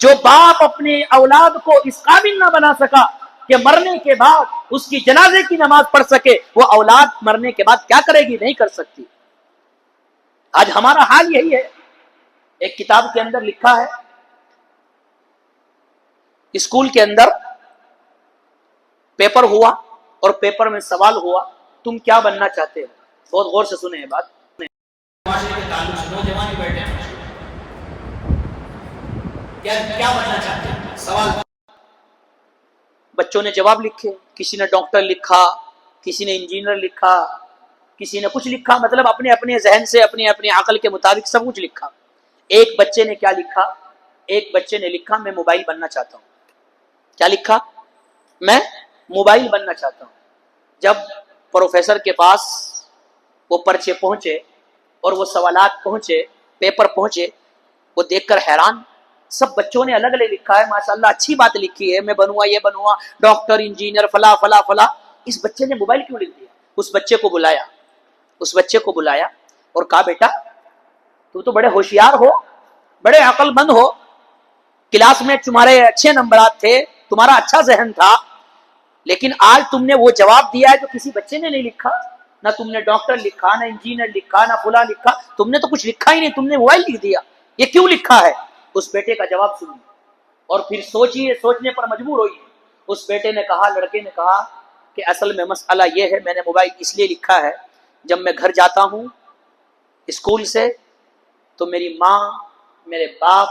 جو باپ اپنے اولاد کو اس قابل نہ بنا سکا کہ مرنے کے بعد اس کی جنازے کی نماز پڑھ سکے، وہ اولاد مرنے کے بعد کیا کرے گی؟ نہیں کر سکتی۔ آج ہمارا حال یہی ہے۔ ایک کتاب کے اندر لکھا ہے، اسکول کے اندر پیپر ہوا اور پیپر میں سوال ہوا تم کیا بننا چاہتے ہو؟ بہت غور سے سنیں یہ بات۔ معاشرے کے تعلق سے نوجوان بیٹھے ہیں، کیا بننا چاہتے ہیں؟ سوال بچوں نے جواب لکھے، کسی نے ڈاکٹر لکھا، کسی نے انجینئر لکھا، کسی نے کچھ لکھا، مطلب اپنے اپنے ذہن سے اپنے اپنے عقل کے مطابق سب کچھ لکھا۔ ایک بچے نے کیا لکھا؟ ایک بچے نے لکھا میں موبائل بننا چاہتا ہوں۔ کیا لکھا؟ میں موبائل بننا چاہتا ہوں۔ جب پروفیسر کے پاس وہ پرچے پہنچے اور وہ سوالات پہنچے، پیپر پہنچے، وہ دیکھ کر حیران، سب بچوں نے الگ الگ لکھا ہے، ماشاءاللہ اچھی بات لکھی ہے، میں بنوں یہ بنوں ڈاکٹر انجینئر فلاں فلاں فلاں۔ اس بچے نے موبائل کیوں لکھ دیا؟ اس بچے کو بلایا، اس بچے کو بلایا اور کہا بیٹا تو تو بڑے ہوشیار ہو، بڑے عقل مند ہو، کلاس میں تمہارے اچھے نمبرات تھے، تمہارا اچھا ذہن تھا، لیکن آج تم نے وہ جواب دیا ہے جو کسی بچے نے نہیں لکھا۔ نہ تم نے ڈاکٹر لکھا، نہ انجینئر لکھا، نہ فلاں لکھا، تم نے تو کچھ لکھا ہی نہیں، تم نے موبائل لکھ دیا، یہ کیوں لکھا ہے؟ اس بیٹے کا جواب سنیے اور پھر سوچیے، سوچنے پر مجبور ہوئیے۔ اس بیٹے نے کہا، لڑکے نے کہا کہ اصل میں مسئلہ یہ ہے، میں نے موبائل اس لیے لکھا ہے، جب میں گھر جاتا ہوں اسکول سے تو میری ماں میرے باپ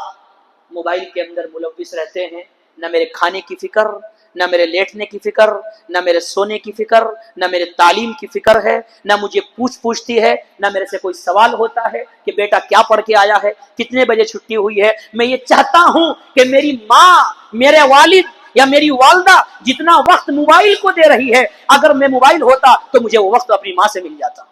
موبائل کے اندر ملوث رہتے ہیں، نہ میرے کھانے کی فکر، نہ میرے لیٹنے کی فکر، نہ میرے سونے کی فکر، نہ میرے تعلیم کی فکر ہے، نہ مجھے پوچھتی ہے، نہ میرے سے کوئی سوال ہوتا ہے کہ بیٹا کیا پڑھ کے آیا ہے، کتنے بجے چھٹی ہوئی ہے۔ میں یہ چاہتا ہوں کہ میری ماں، میرے والد یا میری والدہ جتنا وقت موبائل کو دے رہی ہے، اگر میں موبائل ہوتا تو مجھے وہ وقت اپنی ماں سے مل جاتا۔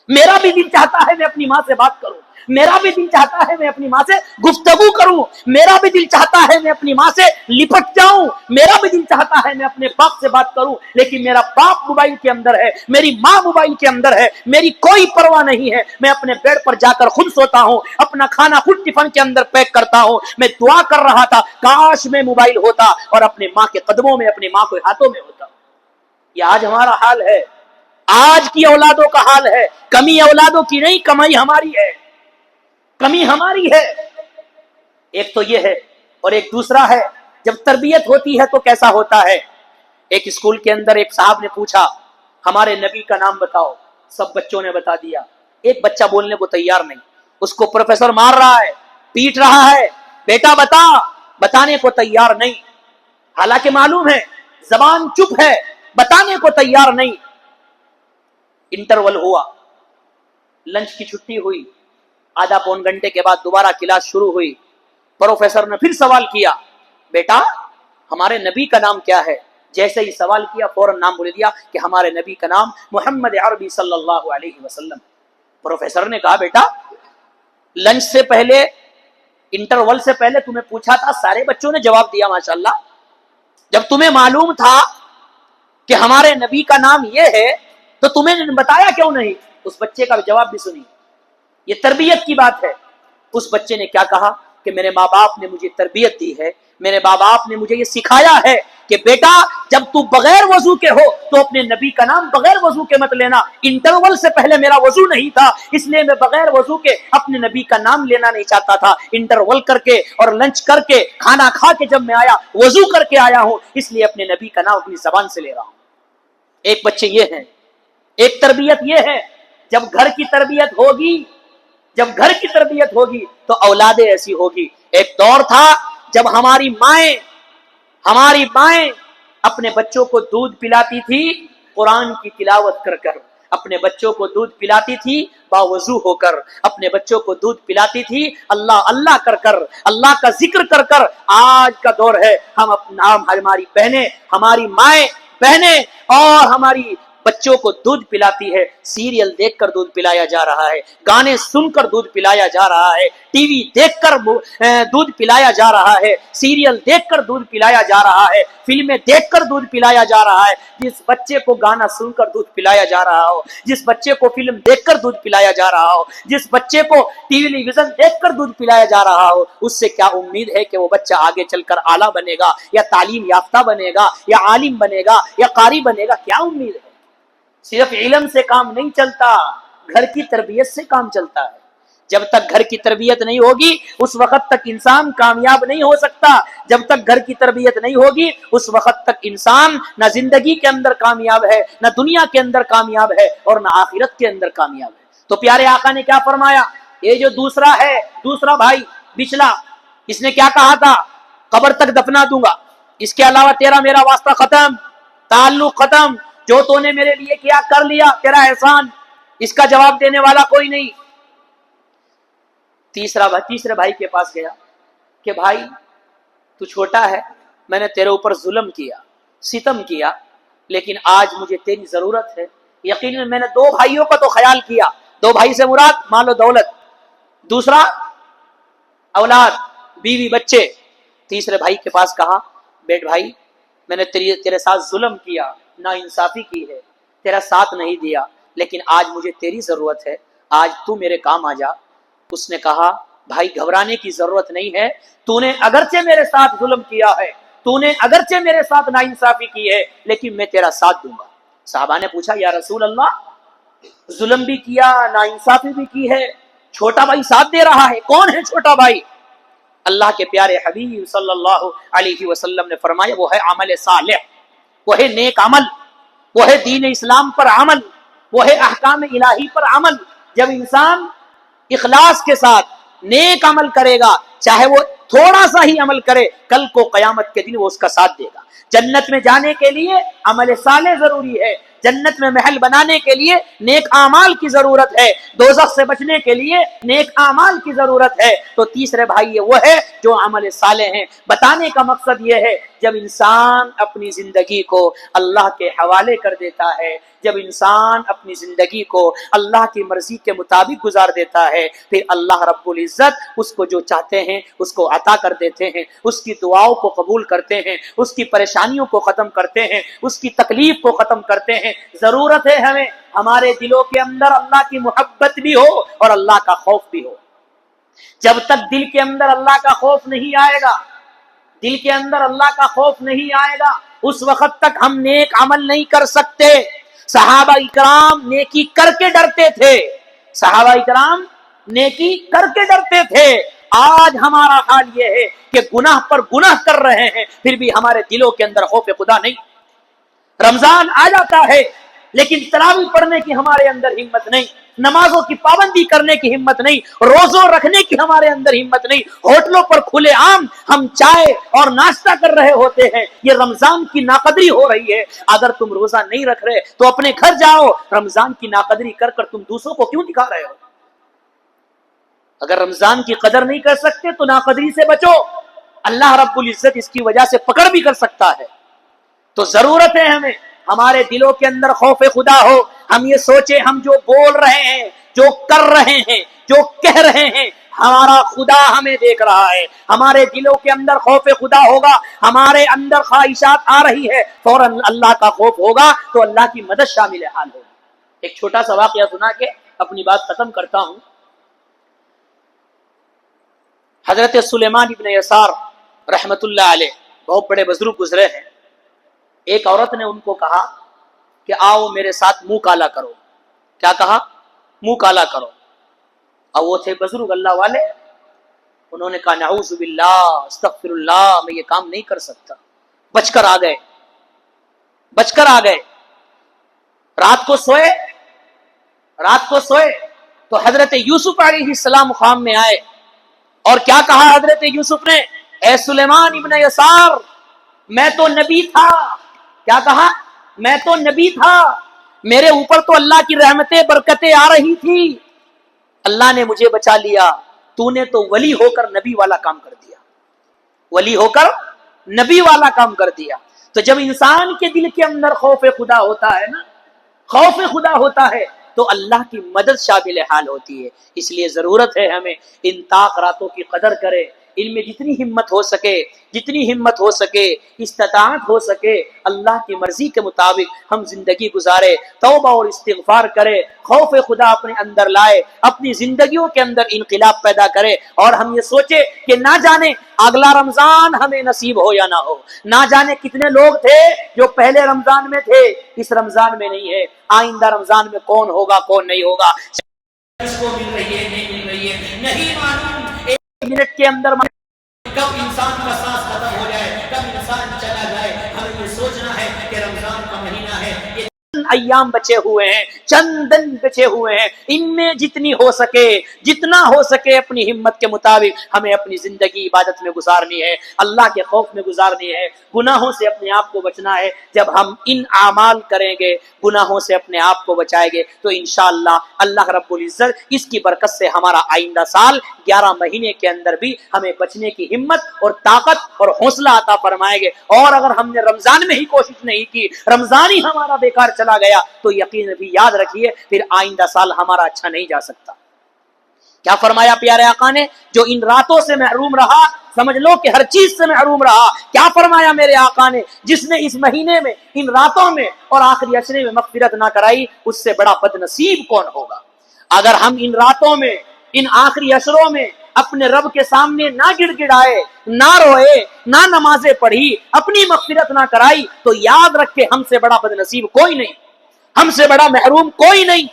میرا بھی دل چاہتا ہے میں اپنی ماں سے بات کروں، میرا بھی دل چاہتا ہے میں اپنی ماں سے گفتگو کروں، میرا بھی دل چاہتا ہے میں اپنی ماں سے لپٹ جاؤں، میرا بھی دل چاہتا ہے میں اپنے باپ سے بات کروں، لیکن میرا باپ موبائل کے اندر ہے، میری ماں موبائل کے اندر ہے، میری کوئی پرواہ نہیں ہے۔ میں اپنے بیڈ پر جا کر خود سوتا ہوں، اپنا کھانا خود ٹفن کے اندر پیک کرتا ہوں۔ میں دعا کر رہا تھا کاش میں موبائل ہوتا اور اپنے ماں کے قدموں میں، اپنی ماں کے ہاتھوں میں ہوتا۔ یہ آج ہمارا حال ہے، آج کی اولادوں کا حال ہے۔ کمی اولادوں کی نہیں، کمائی ہماری ہے، کمی ہماری ہے۔ ایک تو یہ ہے، اور ایک دوسرا ہے جب تربیت ہوتی ہے تو کیسا ہوتا ہے۔ ایک اسکول کے اندر ایک صاحب نے پوچھا ہمارے نبی کا نام بتاؤ، سب بچوں نے بتا دیا، ایک بچہ بولنے کو تیار نہیں، اس کو پروفیسر مار رہا ہے، پیٹ رہا ہے، بیٹا بتا، بتانے کو تیار نہیں، حالانکہ معلوم ہے زبان چپ ہے، بتانے کو تیار نہیں۔ انٹرول ہوا، لنچ کی چھٹی ہوئی، آدھا پون گھنٹے کے بعد دوبارہ کلاس شروع ہوئی، پروفیسر نے پھر سوال کیا بیٹا ہمارے نبی کا نام کیا ہے؟ جیسے ہی سوال کیا فوراً نام بول دیا کہ ہمارے نبی کا نام محمد عربی صلی اللہ علیہ وسلم۔ پروفیسر نے کہا بیٹا لنچ سے پہلے، انٹرول سے پہلے تمہیں پوچھا تھا، سارے بچوں نے جواب دیا ماشاءاللہ، جب تمہیں معلوم تھا کہ ہمارے نبی کا نام یہ ہے تو تمہیں بتایا کیوں نہیں؟ اس بچے کا جواب بھی سنیے، یہ تربیت کی بات ہے۔ اس بچے نے کیا کہا کہ میرے ماں باپ نے مجھے تربیت دی ہے، میرے ماں باپ نے مجھے یہ سکھایا ہے کہ بیٹا جب تو بغیر وضو کے ہو تو اپنے نبی کا نام بغیر وضو کے مت لینا۔ انٹرول سے پہلے میرا وضو نہیں تھا، اس لیے میں بغیر وضو کے اپنے نبی کا نام لینا نہیں چاہتا تھا۔ انٹرول کر کے اور لنچ کر کے کھانا کھا کے جب میں آیا وضو کر کے آیا ہوں، اس لیے اپنے نبی کا نام اپنی زبان سے لے رہا ہوں۔ ایک بچے یہ ہیں، ایک تربیت یہ ہے۔ جب گھر کی تربیت ہوگی، جب گھر کی تربیت ہوگی تو اولادیں ایسی ہوگی۔ ایک دور تھا جب ہماری مائیں اپنے بچوں کو دودھ پلاتی تھی قرآن کی تلاوت کر کر، اپنے بچوں کو دودھ پلاتی تھی باوضو ہو کر، اپنے بچوں کو دودھ پلاتی تھی اللہ اللہ کر کر، اللہ کا ذکر کر کر۔ آج کا دور ہے ہماری بہنیں، ہماری مائیں بہنیں اور ہماری بچوں کو دودھ پلاتی ہے، سیریل دیکھ کر دودھ پلایا جا رہا ہے، گانے سن کر دودھ پلایا جا رہا ہے، ٹی وی دیکھ کر دودھ پلایا جا رہا ہے، سیریل دیکھ کر دودھ پلایا جا رہا ہے، فلمیں دیکھ کر دودھ پلایا جا رہا ہے۔ جس بچے کو گانا سن کر دودھ پلایا جا رہا ہو، جس بچے کو فلم دیکھ کر دودھ پلایا جا رہا ہو، جس بچے کو ٹی ویژن دیکھ کر دودھ پلایا جا رہا ہو، اس سے کیا امید ہے کہ وہ بچہ آگے چل کر اعلیٰ بنے گا یا تعلیم یافتہ بنے گا یا عالم بنے گا یا قاری بنے گا؟ کیا امید ہے؟ صرف علم سے کام نہیں چلتا، گھر کی تربیت سے کام چلتا ہے۔ جب تک گھر کی تربیت نہیں ہوگی اس وقت تک انسان کامیاب نہیں ہو سکتا۔ جب تک گھر کی تربیت نہیں ہوگی اس وقت تک انسان نہ زندگی کے اندر کامیاب ہے، نہ دنیا کے اندر کامیاب ہے اور نہ آخرت کے اندر کامیاب ہے۔ تو پیارے آقا نے کیا فرمایا؟ یہ جو دوسرا بھائی بچلا، اس نے کیا کہا تھا؟ قبر تک دفنا دوں گا، اس کے علاوہ تیرا میرا واسطہ ختم، تعلق ختم، جو تو نے میرے لیے کیا کر لیا، تیرا احسان، اس کا جواب دینے والا کوئی نہیں۔ تیسرے بھائی کے پاس گیا کہ بھائی تو چھوٹا ہے، میں نے تیرے اوپر ظلم کیا، ستم کیا، لیکن آج مجھے تیری ضرورت ہے۔ یقیناً میں نے دو بھائیوں کا تو خیال کیا، دو بھائی سے مراد مال و دولت، دوسرا اولاد، بیوی بچے۔ تیسرے بھائی کے پاس کہا بیٹ بھائی میں نے تیرے ساتھ ظلم کیا، نا انصافی کی ہے، تیرا ساتھ نہیں دیا، لیکن آج مجھے تیری ضرورت ہے، آج تو میرے کام آ جا۔ اس نے کہا بھائی گھبرانے کی ضرورت نہیں ہے، تو نے اگرچہ میرے ساتھ ظلم کیا ہے، تو نے اگرچہ میرے ساتھ نا انصافی کی ہے، لیکن میں تیرا ساتھ دوں گا۔ صحابہ نے پوچھا یا رسول اللہ ظلم بھی کیا، نا انصافی بھی کی ہے، چھوٹا بھائی ساتھ دے رہا ہے، کون ہے چھوٹا بھائی؟ اللہ کے پیارے حبیب صلی اللہ علیہ وسلم نے فرمایا وہ ہے عمل صالح، وہ ہے نیک عمل، وہ ہے دین اسلام پر عمل، وہ ہے احکام الہی پر عمل۔ جب انسان اخلاص کے ساتھ نیک عمل کرے گا، چاہے وہ تھوڑا سا ہی عمل کرے، کل کو قیامت کے دن وہ اس کا ساتھ دے گا۔ جنت میں جانے کے لیے عمل صالح ضروری ہے، جنت میں محل بنانے کے لیے نیک اعمال کی ضرورت ہے، دوزخ سے بچنے کے لیے نیک اعمال کی ضرورت ہے۔ تو تیسرے بھائی وہ ہے جو عمل صالح ہیں۔ بتانے کا مقصد یہ ہے جب انسان اپنی زندگی کو اللہ کے حوالے کر دیتا ہے، جب انسان اپنی زندگی کو اللہ کی مرضی کے مطابق گزار دیتا ہے، پھر اللہ رب العزت اس کو جو چاہتے ہیں اس کو عطا کر دیتے ہیں، اس کی دعاؤں کو قبول کرتے ہیں، اس کی پریشانیوں کو ختم کرتے ہیں، اس کی تکلیف کو ختم کرتے ہیں۔ ضرورت ہے ہمیں ہمارے دلوں کے اندر اللہ کی محبت بھی ہو اور اللہ کا خوف بھی ہو۔ جب تک دل کے اندر اللہ کا خوف نہیں آئے گا، دل کے اندر اللہ کا خوف نہیں آئے گا، اس وقت تک ہم نیک عمل نہیں کر سکتے۔ صحابہ اکرام نیکی کر کے ڈرتے تھے، صحابہ اکرام نیکی کر کے ڈرتے تھے۔ آج ہمارا حال یہ ہے کہ گناہ پر گناہ کر رہے ہیں، پھر بھی ہمارے دلوں کے اندر خوف خدا نہیں۔ رمضان آ جاتا ہے لیکن تراویح پڑھنے کی ہمارے اندر ہمت نہیں، نمازوں کی پابندی کرنے کی ہمت نہیں، روزوں رکھنے کی ہمارے اندر ہمت نہیں۔ ہوٹلوں پر کھلے عام ہم چائے اور ناشتہ کر رہے ہوتے ہیں، یہ رمضان کی ناقدری ہو رہی ہے۔ اگر تم روزہ نہیں رکھ رہے تو اپنے گھر جاؤ، رمضان کی ناقدری کر کر تم دوسروں کو کیوں دکھا رہے ہو؟ اگر رمضان کی قدر نہیں کر سکتے تو ناقدری سے بچو، اللہ رب العزت اس کی وجہ سے پکڑ بھی کر سکتا ہے۔ تو ضرورت ہے ہمیں ہمارے دلوں کے اندر خوف خدا ہو، ہم یہ سوچیں ہم جو بول رہے ہیں، جو کر رہے ہیں، جو کہہ رہے ہیں، ہمارا خدا ہمیں دیکھ رہا ہے. ہمارے دلوں کے اندر خوف خدا ہوگا, ہمارے اندر خواہشات آ رہی ہے, فوراً اللہ کا خوف ہوگا تو اللہ کی مدد شامل حال ہوگی. ایک چھوٹا سا واقعہ سنا کے اپنی بات ختم کرتا ہوں. حضرت سلیمان ابن یسار رحمت اللہ علیہ بہت بڑے بزرگ گزرے ہیں. ایک عورت نے ان کو کہا کہ آؤ میرے ساتھ منہ کالا کرو. کیا کہا؟ منہ کالا کرو. اور وہ تھے بزرگ اللہ والے. انہوں نے کہا نعوذ باللہ استغفر اللہ, میں یہ کام نہیں کر سکتا. بچ کر آ گئے, بچ کر آ گئے. رات کو سوئے تو حضرت یوسف علیہ السلام خواب میں آئے اور کیا کہا حضرت یوسف نے؟ اے سلیمان ابن یسار, میں تو نبی تھا. کیا کہا؟ میں تو نبی تھا, میرے اوپر تو اللہ کی رحمتیں برکتیں آ رہی تھی, اللہ نے مجھے بچا لیا. تو نے تو ولی ہو کر نبی والا کام کر دیا, ولی ہو کر نبی والا کام کر دیا. تو جب انسان کے دل کے اندر خوف خدا ہوتا ہے نا, خوف خدا ہوتا ہے تو اللہ کی مدد شامل حال ہوتی ہے. اس لیے ضرورت ہے ہمیں ان طاق راتوں کی قدر کرے, ان میں جتنی ہمت ہو سکے استطاعت ہو سکے اللہ کی مرضی کے مطابق ہم زندگی گزارے, توبہ اور استغفار کرے, خوف خدا اپنے اندر لائے, اپنی زندگیوں کے اندر انقلاب پیدا کرے. اور ہم یہ سوچے کہ نہ جانے اگلا رمضان ہمیں نصیب ہو یا نہ ہو, نہ جانے کتنے لوگ تھے جو پہلے رمضان میں تھے, اس رمضان میں نہیں ہے, آئندہ رمضان میں کون ہوگا کون نہیں ہوگا, اس کو مل رہی ہے نہیں مل رہی ہے نہیں معلوم. ایک منٹ کے اندر کب انسان کا سانس ختم ہو جائے, کب انسان چلا جائے. ہمیں یہ سوچنا ہے کہ رمضان کا مہینہ ہے, یہ ایام بچے ہوئے ہیں, چند دن بچے ہوئے ہیں, ان میں جتنا ہو سکے اپنی ہمت کے مطابق ہمیں اپنی زندگی عبادت میں گزارنی ہے, اللہ کے خوف میں گزارنی ہے, گناہوں سے اپنے آپ کو بچنا ہے. جب ہم ان اعمال کریں گے, گناہوں سے اپنے آپ کو بچائیں گے تو انشاءاللہ اللہ رب العزت اس کی برکت سے ہمارا آئندہ سال 11 مہینے کے اندر بھی ہمیں بچنے کی ہمت اور طاقت اور حوصلہ عطا فرمائیں گے. اور اگر ہم نے رمضان میں ہی کوشش نہیں کی, رمضان ہی ہمارا بیکار چلا گیا, تو یقین بھی یاد رکھیے پھر آئندہ سال ہمارا اچھا نہیں جا سکتا. کیا فرمایا پیارے آقا نے؟ جو ان راتوں سے محروم رہا سمجھ لو کہ ہر چیز سے محروم رہا. کیا فرمایا میرے آقا نے؟ جس نے اس مہینے میں, ان راتوں میں اور آخری عشرے میں مغفرت نہ کرائی, اس سے بڑا بد نصیب کون ہوگا. اگر ہم ان راتوں میں, ان آخری عشروں میں اپنے رب کے سامنے نہ گڑ گڑائے, نہ روئے, نہ نمازیں پڑھی, اپنی مغفرت نہ کرائی, تو یاد رکھے ہم سے بڑا بد نصیب کوئی نہیں, ہم سے بڑا محروم کوئی نہیں.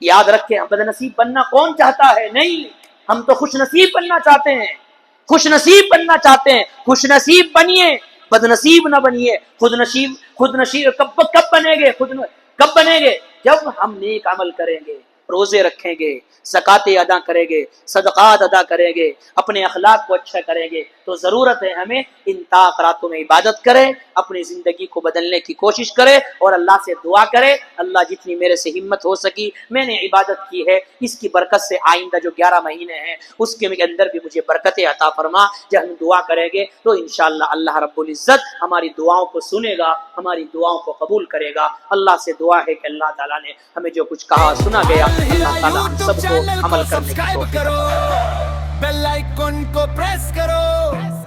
یاد رکھے ہم بد نصیب بننا کون چاہتا ہے؟ نہیں, ہم تو خوش نصیب بننا چاہتے ہیں, خوش نصیب بننا چاہتے ہیں. خوش نصیب بنیے, بد نصیب نہ بنیے. خود نصیب کب بنیں گے؟ جب ہم نیک عمل کریں گے, روزے رکھیں گے, زکاتیں ادا کریں گے, صدقات ادا کریں گے, اپنے اخلاق کو اچھا کریں گے. تو ضرورت ہے ہمیں ان طاق راتوں میں عبادت کرے, اپنی زندگی کو بدلنے کی کوشش کرے اور اللہ سے دعا کرے, اللہ جتنی میرے سے ہمت ہو سکی میں نے عبادت کی ہے, اس کی برکت سے آئندہ جو 11 مہینے ہیں اس کے اندر بھی مجھے برکتیں عطا فرما. جب ہم دعا کریں گے تو انشاءاللہ اللہ رب العزت ہماری دعاؤں کو سنے گا, ہماری دعاؤں کو قبول کرے گا. اللہ سے دعا ہے کہ اللہ تعالیٰ نے ہمیں جو کچھ کہا سنا گیا, اللہ تعالیٰ ہم سب کو عمل کرنے کی توفیق عطا فرمائے. بیل آئیکن کو پریس کرو.